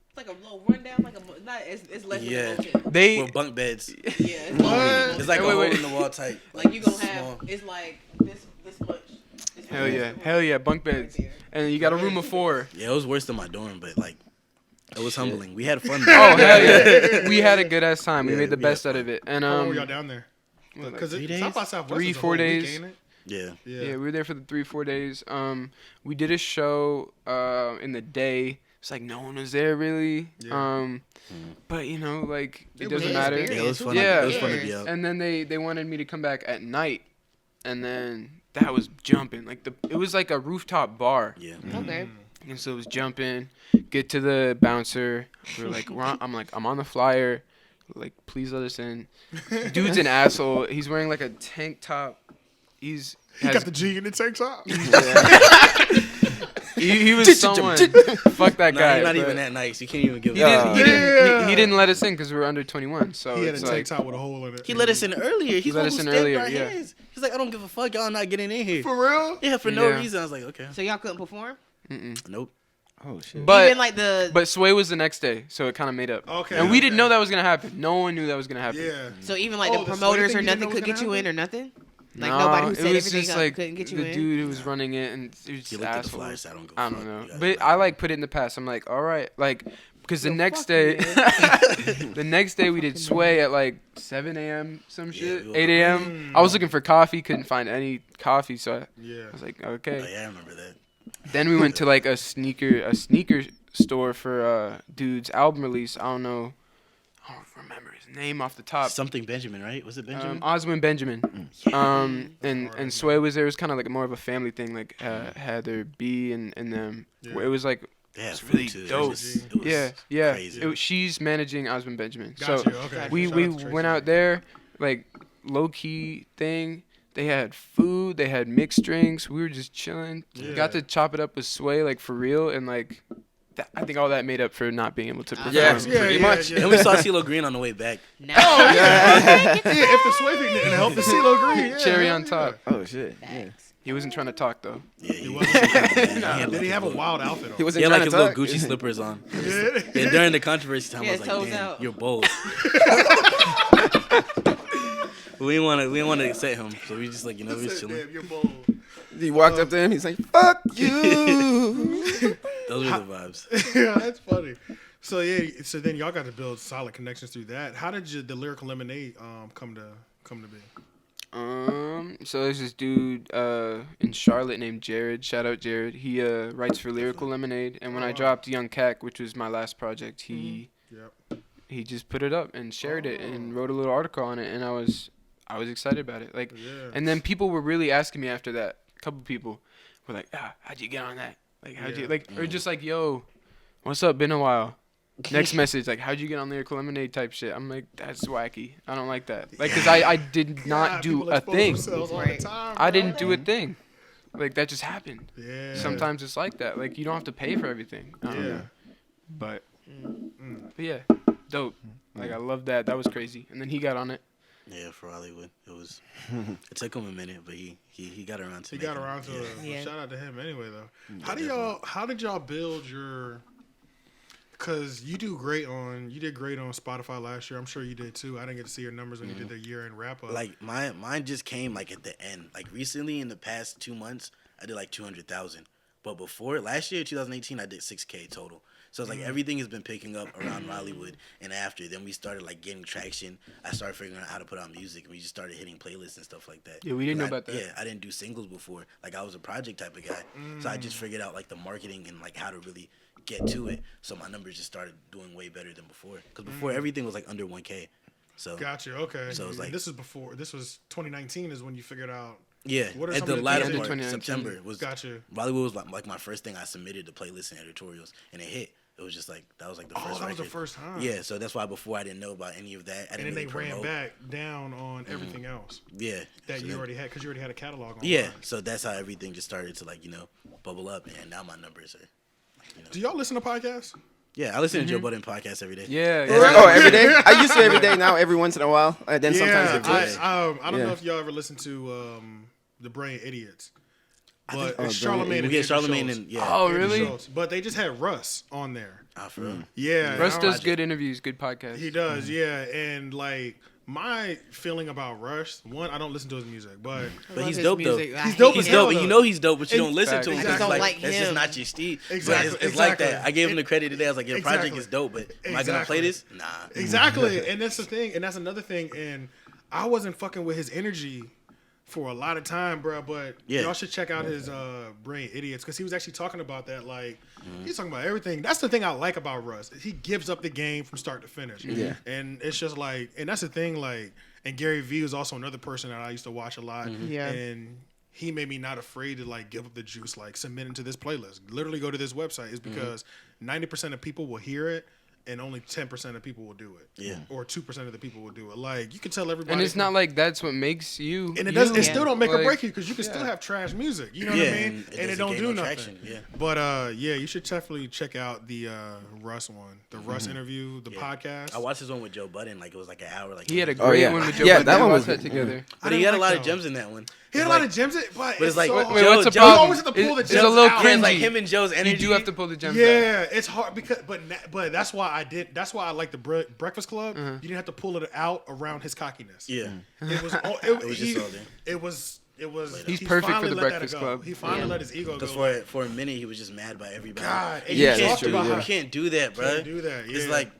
It's like a little rundown, like a not it's less Yeah. than a motel. They, With bunk beds. Yeah, it's long. It's like Wait, a wait. hole in the wall type. Like you gonna Small. have it's like this much. It's hell yeah, bunk beds. Right And you got a room of 4. Yeah, it was worse than my dorm, but like, it was humbling. We had fun. Oh, hell yeah. We had a good ass time. We Yeah, made the we had best out of it. And How long were y'all down there? like Because 3 days? South by Southwest 3, is a 4 whole week, days. ain't it? Yeah. Yeah, we were there for the 3-4 days. We did a show in the day. It's like no one was there really. Yeah. But you know, like it It was doesn't an matter. Yeah, it was fun. Yeah. It was fun to be out. And then they wanted me to come back at night, and then that was jumping. Like it was like a rooftop bar, Yeah. Okay. and so it was jumping. Get to the bouncer. We're like, I'm on the flyer. Like, please let us in. Dude's an asshole. He's wearing like a tank top. He got the G in the tank top. He was someone. Fuck that Nah, guy. you're not but even that nice. You can't even give He up. didn't let us in because we were under 21. So He had a it's tank like, top with a hole in it. He let us in earlier. He's let the one us who in stabbed earlier, our yeah. hands. He's like, I don't give a fuck. Y'all not getting in here. For real? Yeah, for no Yeah. reason. I was like, okay. So y'all couldn't perform? Nope. Oh shit. but Even like the but Sway was the next day, so it kind of made up. Okay, And we okay. didn't know that was gonna happen. No one knew that was gonna happen. Yeah. so even like Oh, the the promoters Sway or thing you didn't nothing know could was get you gonna in or nothing? Like Nah, nobody who said it was everything just up like couldn't get you the in. dude who was running it, and it was He just looked at the asshole. flyers. I don't go. I don't fuck. know, You guys but black. I like put it in the past. I'm like, all right, like because the next fuck day, you, the next day we did Sway at like 7 a.m. some shit, we were- 8 a.m. I was looking for coffee, couldn't find any coffee, so Yeah. I was like, okay. Oh, yeah, I remember that. Then we went to like a sneaker store for dude's album release. I don't remember his name off the top. Something Benjamin, right? Was it Benjamin? Oswin Benjamin. And Sway was there. It was kind of like more of a family thing, like Heather B and them. Yeah. It was like They had it's food, really too. It dope. was- it was yeah. crazy. She's managing Oswin Benjamin. Got So you. Okay. we Shout we out to Tracy. went out there, like low key thing. They had food. They had mixed drinks. We were just chilling. Yeah. Got to chop it up with Sway, like for real, and like. I think all that made up for not being able to perform. Yeah, Yeah, pretty yeah, much. yeah. And we saw CeeLo Green on the way back. No. Yeah, if the Sway thing didn't help, the CeeLo Green. Yeah, Cherry hell on yeah. top. Oh shit. Yeah. He wasn't trying to talk though. Yeah, He he wasn't. had Did he have a little- wild outfit on? He wasn't He had trying like his to little talk. Gucci slippers on. Yeah. And during the controversy time, Yeah, I was like, toes damn, out. you're bold. we didn't want to upset him, so we just like, we was chilling. Damn, you're bold. He walked up to him. He's like, "Fuck you." Those were the vibes. Yeah, that's funny. So yeah, so then y'all got to build solid connections through that. How did the Lyrical Lemonade come to be? So there's this dude in Charlotte named Jared. Shout out Jared. He writes for Lyrical Lemonade, and when I dropped Young Cack, which was my last project, he Yep. he just put it up and shared it and wrote a little article on it, and I was excited about it. Like, and then people were really asking me after that. A couple people were like, how'd you get on that? Like, how'd you like, or just like, yo, what's up? Been a while. Next message, like, how'd you get on Lyrical Lemonade type shit? I'm like, that's wacky. I don't like that. Like, because I did not do a thing. I didn't do a thing. Like, that just happened. Yeah. Sometimes it's like that. Like, you don't have to pay for everything. Yeah. But yeah, dope. Like, I love that. That was crazy. And then he got on it. Yeah, for Hollywood, it took him a minute, but he got around to it. He got around to it. Yeah. Shout out to him anyway, though. How did y'all build your? Because you did great on Spotify last year. I'm sure you did too. I didn't get to see your numbers when you did the year-end wrap-up. Like mine just came like at the end. Like recently, in the past 2 months, I did like 200,000. But before last year, 2018, I did 6K total. So it's like everything has been picking up around Hollywood, and after then we started like getting traction. I started figuring out how to put out music, and we just started hitting playlists and stuff like that. Yeah, we didn't know about that. Yeah, I didn't do singles before. Like I was a project type of guy, so I just figured out like the marketing and like how to really get to it. So my numbers just started doing way better than before. Because before everything was like under 1K. So Gotcha. Okay. So it was like this was 2019 is when you figured out. yeah, What are at some the of the latter things part, that- September was Gotcha. Bollywood was like my first thing I submitted to playlists and editorials, and it hit. It was just like that was like the first. Oh, that was the record. first time. Yeah, so that's why before I didn't know about any of that. I And didn't then really they ran promote. back down on everything else Yeah, that so you then- already had because you already had a catalog on. Yeah, so that's how everything just started to like bubble up, and now my numbers are. Do y'all listen to podcasts? Yeah, I listen to Joe Budden podcast every day. Yeah. Oh, every day? I used to every day. Now every once in a while. And then sometimes it I flips. don't know Yeah. if y'all ever listened to the Brain Idiots, I but think- it's Charlamagne and yeah, Andrew Charlamagne Schultz. and yeah. Oh, Andrew really? Schultz. But they just had Russ on there. For real. Yeah, Russ and does good interviews, good podcasts. He does, yeah. And like my feeling about Rush, one, I don't listen to his music, but But he's his dope music. though. I He's hate dope. He's him. dope, and you know he's dope, but you don't listen to him. I because just don't it's like that's just him. not your Steve. Exactly, But it's like that. exactly. I gave him the credit today. I was like, your project Exactly. is dope, but am I gonna play Exactly. this? Nah. exactly. And that's the thing, and that's another thing. And I wasn't fucking with his energy for a lot of time, bro. But Yeah. y'all should check out his Brain Idiots because he was actually talking about that. Like he's talking about everything. That's the thing I like about Russ. He gives up the game from start to finish. Yeah. And it's just like, and that's the thing. Like, and Gary Vee is also another person that I used to watch a lot. Yeah. And he made me not afraid to like give up the juice, like submit into this playlist. Literally go to this website is because 90% of people will hear it. And only 10% of people will do it. Yeah. Or 2% of the people will do it. Like you can tell everybody. And it's not like that's what makes you. And it you. does. It still don't make or Like, break you because you can still have trash music. You know what I mean? And it doesn't don't gain do no nothing. traction, yeah. But yeah, you should definitely check out the Russ one, the Russ interview, the podcast. I watched this one with Joe Budden. Like it was like an hour. Like He had a Oh, great yeah. one with Joe Yeah, Budden. that We one watched was- that together. But I he had a didn't lot like of that gems in that one. He had a lot of gems, but it's like- so wait, hard. Wait, what's the Joe- problem? You always have to pull the It's gems a little out. Yeah, it's cringy. like him and Joe's energy. You do have to pull the gems out. Yeah, it's hard because, but that's why I did. That's why I like the Breakfast Club. You didn't have to pull it out around his cockiness. Yeah. It was. was just all there. It was. It was. He's he perfect for finally the let that Breakfast go. Club. He finally let his ego go. Because for a minute he was just mad by everybody. God, and Yeah, you that's talked true, about yeah. how You can't do that, bro. can't do that. Yeah. It's like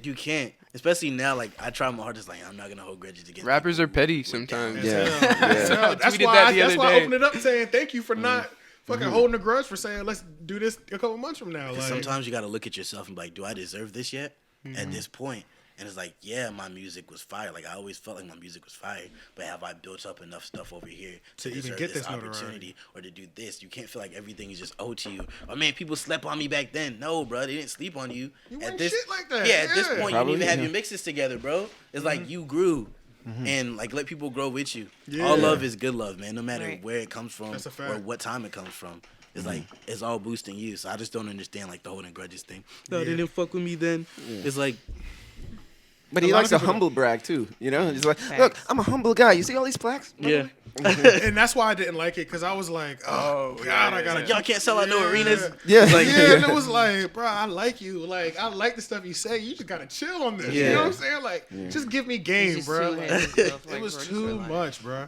you can't. Especially now, like I try my hardest. Like I'm not gonna hold grudges against Rappers people are petty with sometimes. Yeah. Hell, Yeah. hell. That's tweeted why. that the That's other why I day. opened it up saying thank you for not fucking holding a grudge for saying let's do this a couple months from now. Like, Sometimes you gotta look at yourself and be like, do I deserve this yet? At this point. And it's like, yeah, my music was fire. Like I always felt like my music was fire, but have I built up enough stuff over here to even deserve get this this notoriety? opportunity or to do this? You can't feel like everything is just owed to you. Oh man, people slept on me back then. No, bro, they didn't sleep on you. You at weren't this, shit like that. Yeah, at this Yeah. point, Probably, you didn't even have yeah. your mixes together, bro. It's like you grew. And like let people grow with you. Yeah. All love is good love, man. No matter Right. where it comes from That's a or fact. what time it comes from. It's like it's all boosting you. So I just don't understand like the holding grudges thing. No, Yeah. they didn't fuck with me then. It's like But A he lot likes of to people humble brag too, you know. He's like, "Look, I'm a humble guy. You see all these plaques? yeah. and that's why I didn't like it because I was like, oh God, I gotta. Y'all can't sell out no arenas. Yeah, Like, Yeah, and it was like, bro, I like you. Like, I like the stuff you say. You just gotta chill on this. You Yeah. know what I'm saying? Like, just give me game, It's just bro. too Like, heavy stuff, it like, was bro, this too is like- much, bro.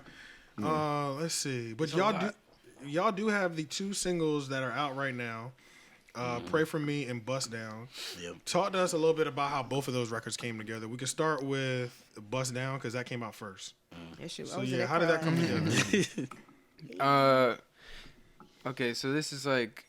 Let's see, but y'all do have the 2 singles that are out right now. Pray For Me and Bust Down. Yep. Talk to us a little bit about how both of those records came together. We can start with Bust Down because that came out first. That shit- I So was in yeah, that how did that car. come together? Okay, so this is like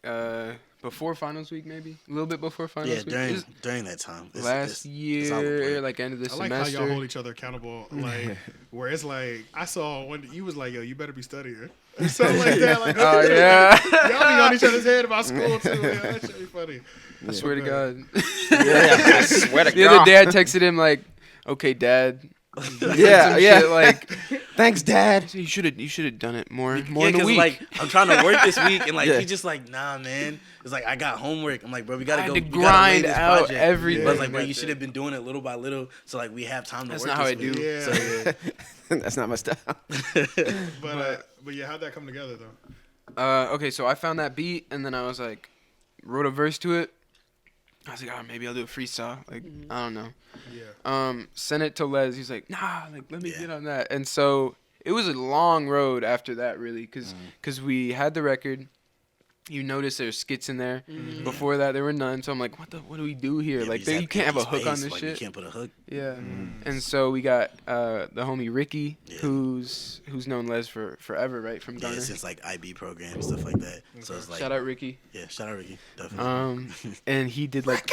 before finals week, maybe a little bit before finals Yeah, week. during that time. Last it's all the year, plan. like end of the I like semester. how y'all hold each other accountable, like where it's like I saw when you was like, "Yo, you better be studying," something like that. Like, Oh yeah. y'all be on each other's head about school too. Yeah, that shit be funny. I swear to God. I swear to The other day I texted him like, "Okay, Dad." Yeah, Some yeah. shit, like, Thanks, Dad. you should have done it more in the because week. like I'm trying to work this week, and like Yeah. he just like, nah, man. It's like I got homework. I'm like, bro, we gotta I go. had to We gotta lay grind this out project. everything. But it's like, bro, that you should day. have been doing it little by little, so like we have time to That's work. not how this I do. week. Yeah. So yeah. That's not my style. But yeah, how'd that come together though? Okay, so I found that beat, and then I was like, wrote a verse to it. I was like, oh, maybe I'll do a freestyle. Like, I don't know. Yeah. Sent it to Les. He's like, nah, like let me Yeah. get on that. And so it was a long road after that, really, because we had the record. You notice there's skits in there. Before that, there were none. So I'm like, what do we do here? Yeah, like, we just you can't have a empty hook on space, this like, shit. You can't put a hook. Yeah. And so we got the homie Ricky, Yeah. who's known Les for forever, right? From Yeah, Ghana. since like IB program stuff like that. So it's like, Shout out Ricky. yeah, shout out Ricky, definitely. And he did like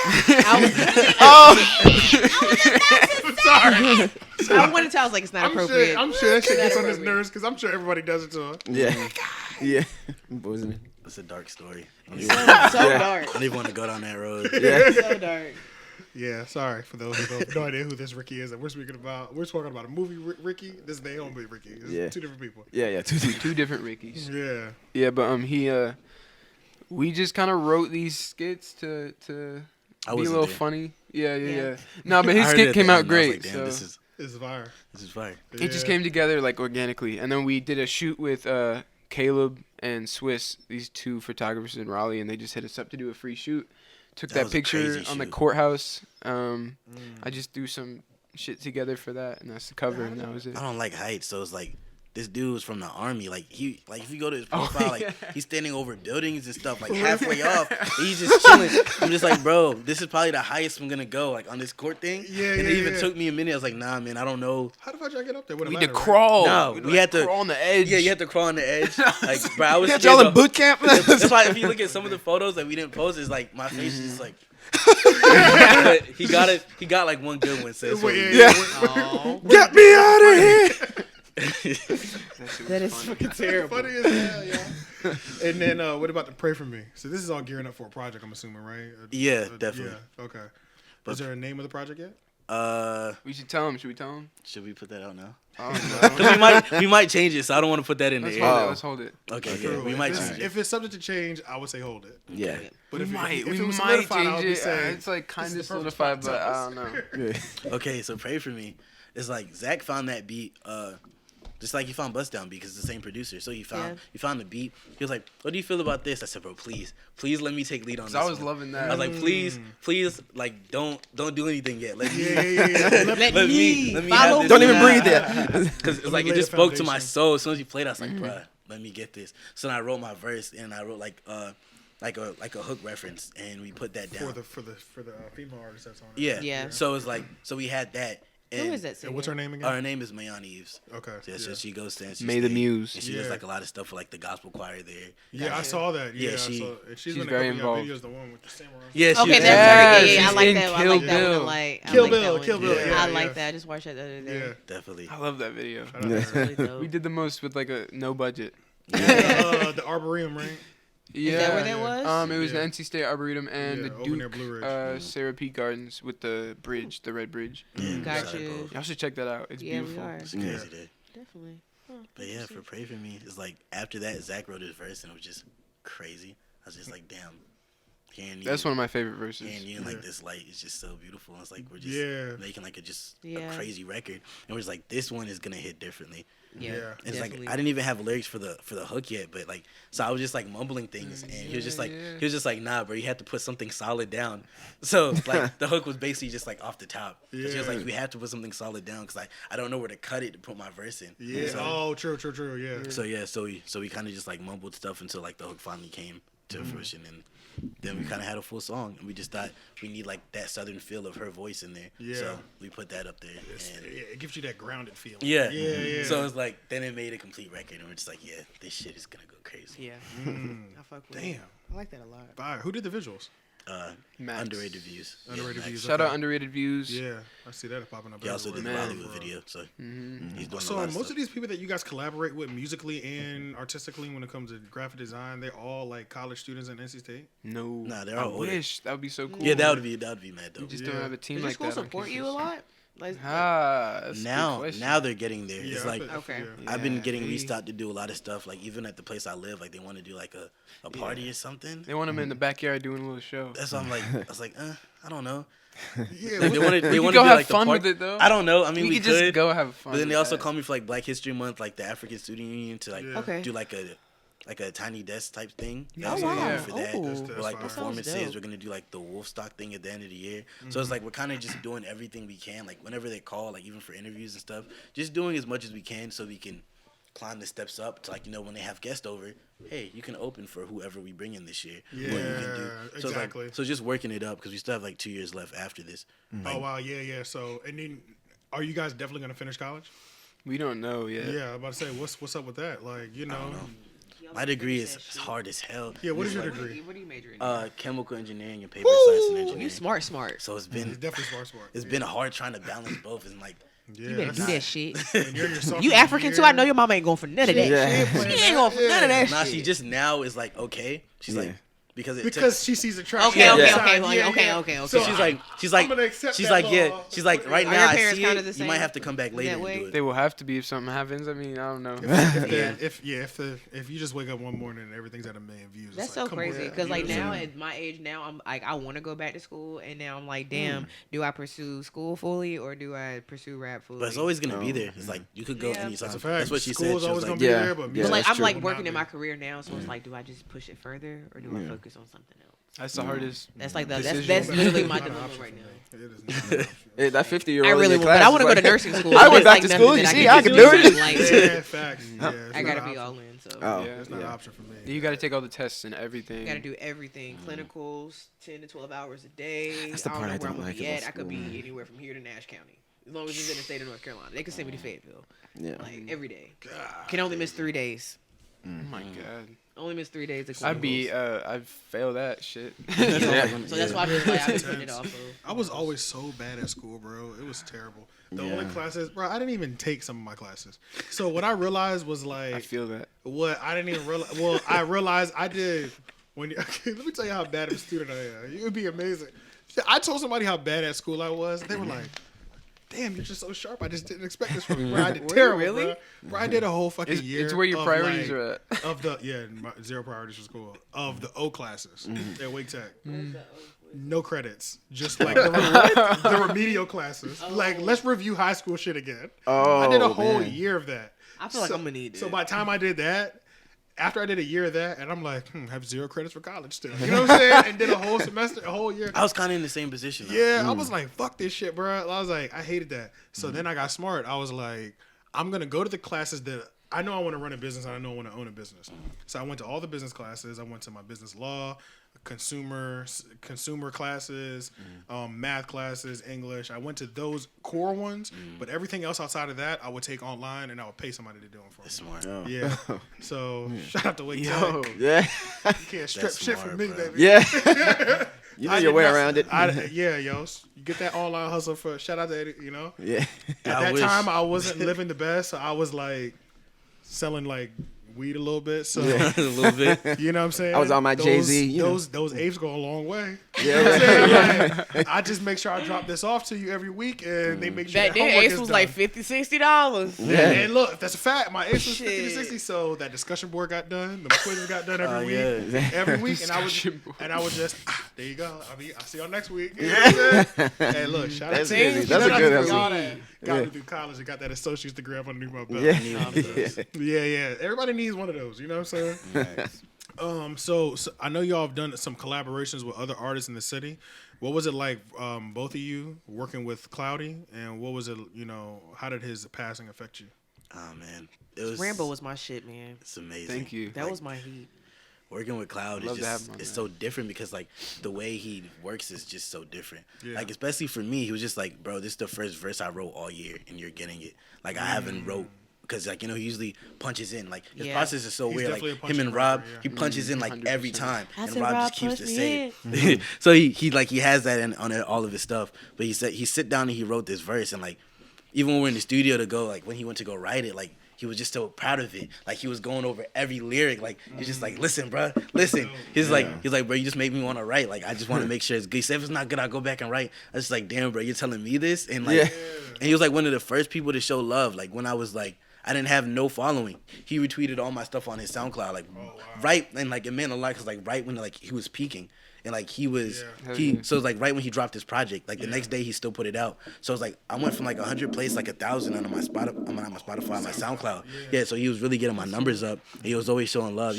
I wanted to tell. I was like, it's not appropriate. I'm sure that shit gets on his appropriate. nerves because I'm sure everybody does it to him. Yeah. Yeah. Wasn't it? It's a dark story. So Yeah. dark. I don't even want to go down that road. Yeah. So dark. Yeah, sorry for those who don't have no idea who this Ricky is that we're speaking about. We're talking about a movie Ricky. This is their own movie Ricky. It's Yeah. two different people. Yeah, yeah. two different Rickies. Yeah. Yeah, but we just kind of wrote these skits to I be a wasn't little there. funny. Yeah. Yeah. No, but I his heard it skit at came the out end, and I was great. like, damn, So It's fire. this is fire. it just came together like organically, and then we did a shoot with Caleb and Swiss, these two photographers in Raleigh, and they just hit us up to do a free shoot. Took That that was a picture crazy on the shoot. courthouse. I just threw some shit together for that, and that's the cover, and that was it. I don't like heights, so it's like this dude was from the army. Like if you go to his Oh, profile, yeah. like he's standing over buildings and stuff, like halfway off. He's just chilling. I'm just like, bro, this is probably the highest I'm gonna go, like on this court thing. Yeah, and yeah, it even yeah. took me a minute. I was like, nah, man, I don't know. How the fuck y'all get up there? We had to crawl. No, we had to crawl on the edge. Yeah, you had to crawl on the edge. Like, bro, I was Got scared. y'all in boot camp? That's why if you look at some of the photos that we didn't post, it's like my face is just like. But he got it. He got like one good one. So Yeah. Oh, Get me out of here. that is fucking terrible. Funny as hell, y'all. And then what about the Pray For Me? So this is all gearing up for a project, I'm assuming, right? Yeah, definitely. Yeah, okay. But- Is there a name of the project yet? We should tell him. Should we tell him? Should we put that out now? I don't know. 'Cause we might change it, so I don't want to put that in the Let's air. hold it. Let's hold it. Okay, yeah, True. we If might it's- change it. If it's subject to change, I would say hold it. Yeah. But We if might. it We was might solidified, I would change be it. saying, It's like this kind is of the perfect solidified, spot but to I us. don't know. Okay, so Pray For Me. It's like Zach found that beat, just like he found Bust Down beat, because it's the same producer. So he found the beat. He was like, "What do you feel about this?" I said, "Bro, please let me take lead on this." I was one." loving that. I was like, please, like, don't do anything yet. Let me, Yeah. Let let me me follow have this. Don't even Yeah. breathe there. Because it's me like lay it just the spoke to my foundation. soul. As soon as he played, I was like, bruh, let me get this. So then I wrote my verse and I wrote like a hook reference, and we put that down. For the female artist that's on it. Yeah. Yeah. So it's like, so we had that. And Who is that singer? And what's her name again? Her name is Mayan Eves. Okay. Yeah, so she goes to NC May the State, Muse. and she does Yeah. like a lot of stuff for like the gospel choir there. Yeah, I saw that. Yeah, Yeah, I saw, and she's she's been in very a couple of involved. y'all videos. The one with the samurai. Yeah, she Okay, was- that's her. Yeah, I she's like in that. I Kill like that one. Bill. I like Kill that Bill, one. Kill Bill, yeah, I yeah. like that. I just watched that the other day. Yeah. Definitely. I love that video. That's really dope. We did the most with like a no budget. The Arboretum, right? Yeah. that where that was? It was Yeah. the NC State Arboretum and Yeah, the over near Duke Blue Ridge. Sarah P Gardens with the bridge, the red bridge. Got you. Y'all should check that out. It's Yeah, we beautiful. are. It's crazy day. Definitely. Huh. But yeah, for Pray For Me, it's like after that, Zach wrote his verse, and it was just crazy. I was just like, damn. Hearing you, That's one of my favorite verses. hearing you in like this light is just so beautiful. It's like we're just Yeah. making like a Yeah. crazy record, and we're just like, this one is gonna hit differently. Yeah. Yeah. It's like definitely. I didn't even have lyrics for the hook yet, but like so I was just like mumbling things, and he was just like yeah. he was just like, nah, bro, you have to put something solid down. So like the hook was basically just like off the top. Yeah. She was like, you have to put something solid down because I don't know where to cut it to put my verse in. Yeah. So, Oh, true. Yeah. so yeah, so we kind of just like mumbled stuff until like the hook finally came to fruition, and then we kind of had a full song, and we just thought we need like that southern feel of her voice in there. Yeah. So we put that up there. And It gives you that grounded feeling. yeah. Yeah. So it's like then it made a complete record, and we're just like, yeah, this shit is gonna go crazy. Yeah. I fuck with it. Damn. I like that a lot. Fire. Who did the visuals? Max. Underrated views. Underrated Max. views. Shout okay. out Underrated Views. Yeah, I see that popping up. He also did the everywhere. Bollywood video, so he's doing So a lot of most stuff. of these people that you guys collaborate with musically and artistically when it comes to graphic design, they're all like college students at NC State. No. Nah, they're I all older. wish that would be so cool. Yeah, that would be mad though. We just Yeah. don't have a team Does your like school that. on support you a campus. lot? Like, That's a good Now question. they're getting there. Yeah, It's I like feel- Okay. yeah. I've been Yeah, getting they- restocked to do a lot of stuff. Like even at the place I live, like they want to do like a party or something. They want them in the backyard doing a little show. That's why I'm like, I was like, I don't know. Yeah, Like, they want to We do could go have like the fun park- with it though. I don't know. I mean, we we could just go have fun. But then they with also that. call me for like Black History Month, like the African Student Union, to like Yeah. Okay. do like a tiny desk type thing. Oh, They wow. call me for that. Oh. That's Or like fire. performances, dope. we're gonna do like the wolf stock thing at the end of the year. So it's like we're kind of just doing everything we can. Like whenever they call, like even for interviews and stuff, just doing as much as we can so we can climb the steps up to like when they have guests over, hey, you can open for whoever we bring in this year. Or you can Yeah, so exactly. so just working it up because we still have like 2 years left after this. Oh wow, yeah. So and then, are you guys definitely gonna finish college? We don't know yet. Yeah, I'm about to say what's up with that? Like My degree is hard as hell. Yeah, what is your What do degree? you, what do you major in? Chemical engineering and paper science and engineering. You smart. So it's It's been definitely smart. it's been hard trying to balance both and like Yeah, You better do that shit. And you're in your sophomore You African year. too? I know your mama ain't going for none of that. Yeah. She ain't going for none of that nah, shit. she just now is like okay. She's Yeah. like because it Because she sees attraction. Okay, okay, okay. So so she's like I'm gonna accept she's that like yeah law. she's like right Are now your I parents see kinda it. the You might same have to come back later and way? do it. They will have to be if something happens. I mean, I don't know. if you just wake up one morning and everything's at 1 million views, That's it's so like, come on. crazy because You like know what I'm now saying? at my age now I'm like I want to go back to school and now I'm like damn do I pursue school fully or do I pursue rap fully? But it's always gonna be there. It's like you could go Yeah. anytime. That's a fact. That's what she said. School's She always was gonna like, be Yeah. there, but Yeah, music but like that's I'm like will working not in be. my career now so it's like do I just push it further or do I focus on something else? That's the hardest. That's like that's Decision. literally my It's not an dilemma option right for now. me. It is not an option. Hey, that 50-year-old. I really in would, your but I class want to is go to like- nursing school. I It's went back like to nothing school. that You I see, can I can do do it. Like, Yeah, facts. Yeah, it's I not gotta an be option. all in. So Oh, Yeah, it's not an yeah. option for me. You got to take all the tests and everything. I gotta do everything. Clinicals, 10 to 12 hours a day. That's the I don't part know I where I'm don't gonna like be about at. I could school. be anywhere from here to Nash County. As long as it's in the state of North Carolina. They can send me to Fayetteville. Yeah. Like every day. Can only miss 3 days. Oh my god. Only miss 3 days of I'd be. clinicals. I'd fail that shit. So that's why I'm just like, I've been putting it off of. I was always so bad at school, bro. It was terrible. The only classes, bro, I didn't even take some of my classes. So what I realized was like, I feel that. what I didn't even realize. Well, I realized I did when. Okay, let me tell you how bad of a student I am. You would be amazing. I told somebody how bad at school I was. They were like, "Damn, you're just so sharp. I just didn't expect this from you." Bro, I did Were you terrible, really? bro. I did a whole fucking It's, year. it's where your of, priorities like, are at. Of the zero priorities for school of the O classes at Wake Tech. No credits, just like the remedial classes. Like, let's review high school shit again. I did a Oh, whole man. year of that. I feel like I'm gonna need it. So by the time I did that, after I did a year of that, and I'm like, I have 0 credits for college still. You know what I'm saying? And did a whole semester, a whole year. I was kind of in the same position. though. Yeah, I was like, fuck this shit, bro. I was like, I hated that. So then I got smart. I was like, I'm gonna go to the classes that I know I want to run a business and I know I want to own a business. So I went to all the business classes. I went to my business law, consumer classes, math classes, English. I went to those core ones, but everything else outside of that, I would take online and I would pay somebody to do them for me. Smart. Oh. Yeah. So shout out to Wake Yo. Tech. Yeah. You can't strip That's shit smart, from me, bro. baby. Yeah. You know I your did way not- around it. Yeah, yo. You get that online hustle for shout out to Eddie, you know. Yeah. At I that wish. time, I wasn't living the best, so I was like selling like weed a little bit. So a little bit. you know what I'm saying? I was on my Those- Jay-Z, you know. Those apes go a long way. Yeah. You know what I'm Right. saying? Like, I just make sure I drop this off to you every week, and they make sure Back that then, homework Ace is was done. like $50, $60. Yeah. And look, that's a fact. My ace was Shit. 50 to 60, so that discussion board got done. The quizzes got done every week. yeah. Every week, and I was Discussion board. just there you go. I'll see y'all next week. You know what I'm saying? Hey, look, shout out That's to good. you. That's a Shout out good to hustle. y'all that got Yeah. me through college and got that associate's degree up underneath my belt. Yeah. Yeah. Everybody needs one of those. You know what I'm saying? So I know y'all have done some collaborations with other artists in the city. What was it like, both of you working with Cloudy, and what was it? You know, how did his passing affect you? Oh man, it was Rambo was my shit, man. It's amazing. Thank you. That was my heat. working with Cloud Love is to have just him on it's there. so different because like the way he works is just so different. Yeah. Like especially for me, he was just like, bro, this is the first verse I wrote all year, and you're getting it. Like I haven't wrote. Because like he usually punches in. Like his Yeah. process is so He's weird. definitely a Like him and punching Rob, rapper, yeah. he punches in like every 100%. time, I and said, Rob "Rob, just keeps punch the me same. So he has that on all of his stuff. But he said he sit down and he wrote this verse, and like even when we're in the studio to go, like when he went to go write it, like he was just so proud of it. Like he was going over every lyric. Like he's just like, listen, bro, listen. He's like, bro, you just make me want to write. Like I just want to make sure it's good. He said if it's not good, I'll go back and write. I was just like, damn, bro, you're telling me this, and like, and he was like one of the first people to show love. Like when I was like, I didn't have no following. He retweeted all my stuff on his SoundCloud, like right, and like it meant a lot because like right when like he was peaking. And like he was, so it's like right when he dropped his project, like the next day he still put it out. So it's like I went from like 100 plays like 1,000 on my Spotify, my SoundCloud. Yeah, so he was really getting my numbers up. And he was always showing love.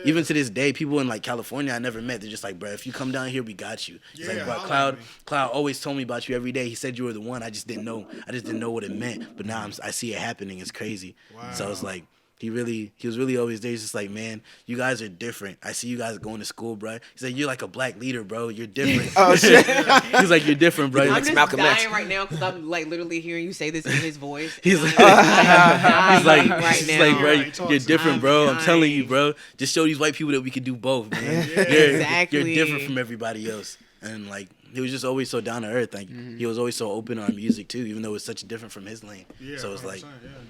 Even to this day, people in like California I never met, they're just like, bro, if you come down here, we got you. He's like, bro, Cloud always told me about you every day. He said you were the one. I just didn't know what it meant. But now I see it happening. It's crazy. Wow. So it's like. He was really always there. He's just like, man, you guys are different. I see you guys going to school, bro. He's like, you're like a black leader, bro. You're different. Oh shit! He's like, you're different, bro. I'm Like just Malcolm X. dying right now because I'm like literally hearing you say this in his voice. He's like, He's like, right he's now. like, bro, He talks you're different, I'm bro. I'm dying. telling you, bro. Just show these white people that we can do both, man. Exactly. You're different from everybody else, and like. He was just always so down to earth. Like he was always so open on music too, even though it was such different from his lane. Yeah, So it's like 100%,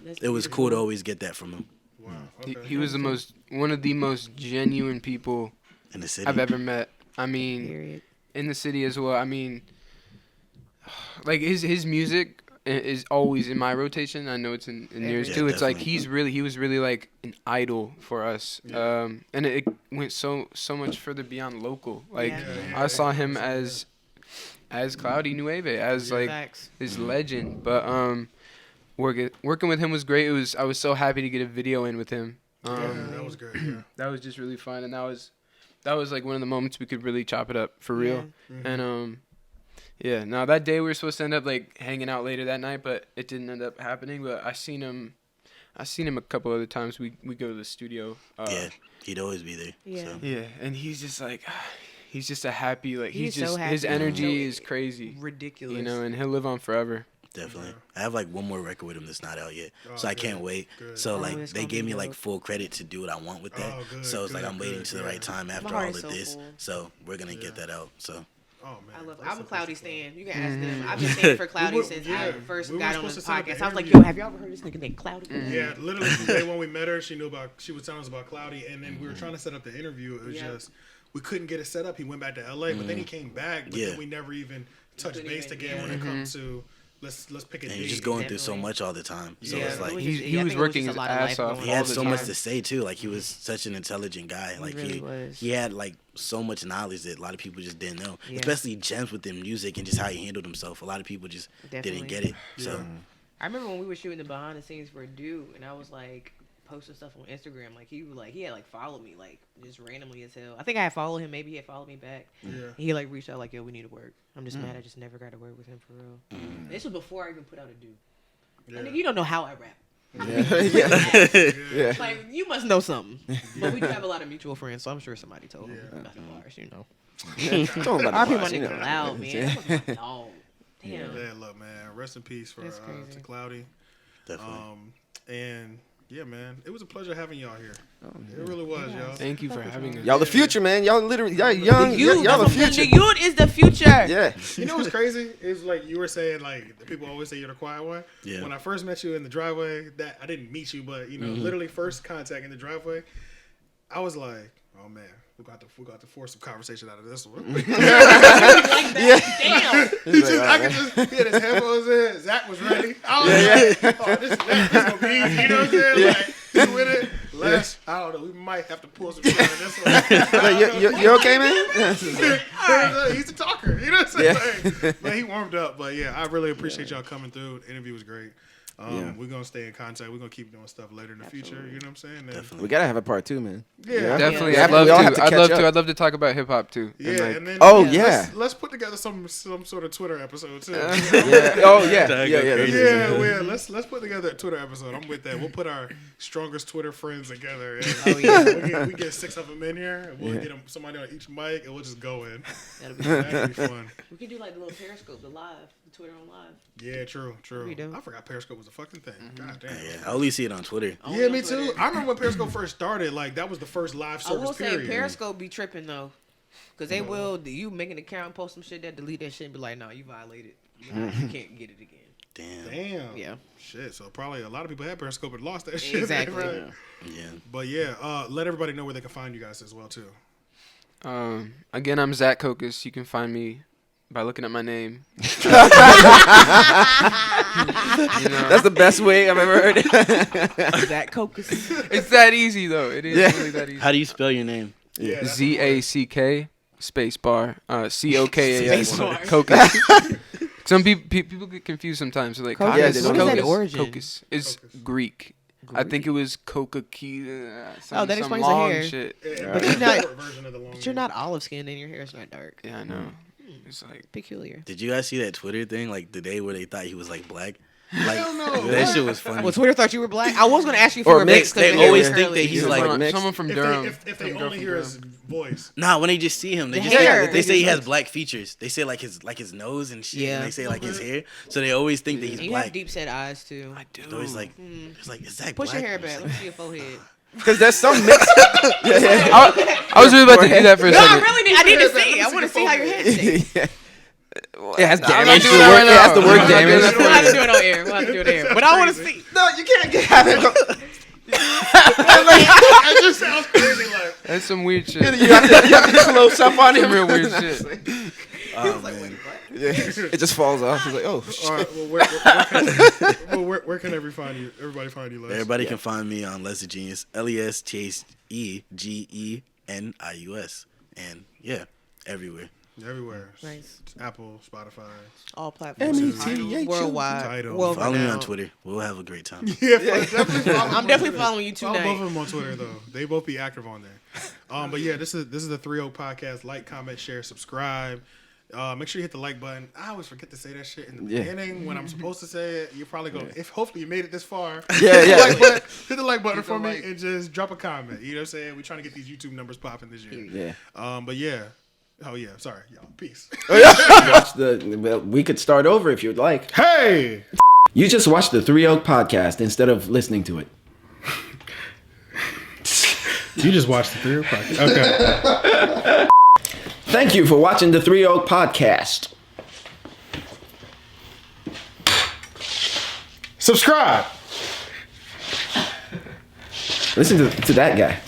yeah. it was cool to always get that from him Wow. Okay. He was one of the most genuine people in the city. I've ever met. I mean, Period. in the city as well. I mean, like his music is always in my rotation. I know it's in yours Yeah, too. It's like definitely. he was really like an idol for us. And it went so much further beyond local. Like I saw him as Cloudy Nueve, as like Facts. this legend. But working with him was great. I was so happy to get a video in with him. That was good. Yeah. That was just really fun, and that was like one of the moments we could really chop it up for real. And now that day we were supposed to end up like hanging out later that night, but it didn't end up happening. But I seen him a couple other times. We go to the studio. Yeah, he'd always be there. Yeah. So. Yeah, and he's just like, he's just a happy, like He's he's just so happy. his energy So is crazy, Ridiculous. you know, and he'll live on forever. Definitely. I have like one more record with him that's not out yet. Oh, So I good, can't wait. good. So Oh, like it's they gonna gave be me like dope. full credit to do what I want with that. Oh, good, so it's like good, I'm waiting good, to the right time after heart all is of so this. full. So we're gonna get that out. So Oh man. I love. That's I'm a the Cloudy best stan. You can ask them. I've been Mm-hmm. saying for Cloudy We were- since yeah, I first we were got on supposed this to set up podcast. the I was like, interview. yo, have y'all ever heard this nigga named Cloudy? Yeah, literally the day when we met her, she was telling us about Cloudy, and then we were trying to set up the interview. It was just we couldn't get it set up. He went back to LA, but then he came back. But Yeah. then we never even touched couldn't base even- again when it comes to let's pick a and date. he's just going through so Definitely. much all the time. So Yeah. it's like It was He just- was I think it working just his a lot of life ass off going he on. had all the so much time. to say too. Like he was such an intelligent guy. Like really was. he had like so much knowledge that a lot of people just didn't know. Yeah. Especially gems within music and just how he handled himself. A lot of people just Definitely. didn't get it. So I remember when we were shooting the behind the scenes for a dude, and I was like posting stuff on Instagram. Like he had like followed me like just randomly as hell. I think I had followed him. Maybe he had followed me back. Yeah. He like reached out like, yo, we need to work. I'm just mad I just never got to work with him for real. This was before I even put out a dude. Yeah. And you don't know how I rap. Yeah. Like you must know something. But we do have a lot of mutual friends, so I'm sure somebody told him Yeah. about the bars, you know. Don't let Our the people bars, you nigga know. loud, man. That was my dog. Damn. Yeah, look, man. Rest in peace for That's crazy. to Cloudy. definitely. And yeah, man, it was a pleasure having y'all here. It really was, y'all. Thank you for having us. Y'all the future, man. Y'all literally, y'all young. The youth, Y'all the that's what I'm future. saying. The youth is the future. Yeah. You know what's crazy? It's like you were saying, like the people always say you're the quiet one. Yeah. When I first met you in the driveway, that I didn't meet you, but you know, literally first contact in the driveway, I was like, oh man, we got to force some conversation out of this one. Like that. Damn. I could just he had his headphones in. Zach was ready. I was like, oh, this gonna be easy. You know what I'm saying? Like, he's with it. Les, I don't know. We might have to pull some shit out of this one. Like, you okay, man? He's a talker. You know what I'm saying? But he warmed up. But yeah, I really appreciate y'all coming through. The interview was great. We're gonna stay in contact. We're gonna keep doing stuff later in the future. You know what I'm saying? And Definitely. We gotta have a part 2, man. Yeah, Definitely, Yeah. I'd We all love have to. to I'd catch love up. to. I'd love to talk about hip hop too. Yeah, And, like, and then Oh, yeah. let's put together some sort of Twitter episode too. Yeah. Oh yeah. That'd Yeah. go Yeah. crazy. Yeah, let's put together a Twitter episode. I'm with that. We'll put our strongest Twitter friends together. And Oh, yeah. we get 6 of them in here, and we'll get them somebody on each mic, and we'll just go in. That'll That'd be be fun. We can do like the little Periscope, the Twitter on live. Yeah, true. We do. I forgot Periscope was a fucking thing. God damn. Yeah, I only see it on Twitter. Yeah, me too. I remember when Periscope first started. Like that was the first live I service. will say period. Periscope be tripping though, because they will. You make an account, post some shit, that delete that shit, and be like, "No, you violated. You can't get it again." Damn. Yeah. Shit. So probably a lot of people had Periscope and lost that shit. Exactly. Right? Yeah. But yeah, let everybody know where they can find you guys as well too. Again, I'm Zack Cokas. You can find me by looking at my name. That's the best way I've ever heard it. Zack Cokas. It's that easy though. It is really that easy. How do you spell your name? Yeah. that's ZACK space bar COKAS Space bar. Cokas. Some people get confused sometimes. They're like, Cokas. Yeah, they don't What is know. that origin? Cokas. It's Greek. I think it was Coca-Cola. Oh, that some explains the long hair. shit. But you're not- version of the long But you're not olive skinned and your hair's not dark. Yeah, I know. It's like Peculiar. Did you guys see that Twitter thing? Like the day where they thought he was like black? Like no. that shit was funny. Well, Twitter thought you were black. I was gonna ask you if Or you were mixed. mixed. 'cause They your always hair think curly. that he's Yeah. like someone from If Durham. if they Some girl only from hear his Durham. voice. Nah, when they just see him, they The just hair. they say he has black features. They say like his nose and shit. Yeah. And they say like his hair. So they always think that he's You black. have deep set eyes too. I do. So it's like is that Push black? your hair back. Let me see your forehead. Because there's some mix. I was really about to do that for a No, I second. really need. I need to see. I want to see how your head shakes. Yeah. It has I'm not damage. doing that right It has now. the I'm word not doing damage. that We'll have to do it on air. We'll have to do it on air. But I want to see. No, you can't have it. It just sounds crazy. Like That's some weird shit. You have to close up on Some him. real weird shit. Oh, man. Yeah. It just falls off. He's like, oh, shit. all right. Well, where can everybody find you? Les? Everybody can find me on Less a Genius. LESTAGENIUS. And yeah, everywhere. Everywhere. Nice. Apple, Spotify. All platforms. METHU. Worldwide. Title. World Follow me on renowned. Twitter. We'll have a great time. Yeah, definitely follow I'm definitely following you Follow both tonight. of them on Twitter though. They both be active on there. But yeah, this is the 3 Podcast. Like, comment, share, subscribe. Make sure you hit the like button. I always forget to say that shit in the beginning when I'm supposed to say it. You're probably going. If hopefully you made it this far. Yeah, yeah. Hit the like button for me and just drop a comment. You know what I'm saying? We're trying to get these YouTube numbers popping this year. Yeah. But yeah. Oh yeah. Sorry, y'all. Peace. Watch well, we could start over if you'd like. Hey. You just watched the 3 Oak podcast instead of listening to it. You just watched the 3 Podcast. Okay. Thank you for watching the 3 Oak podcast. Subscribe. Listen to that guy.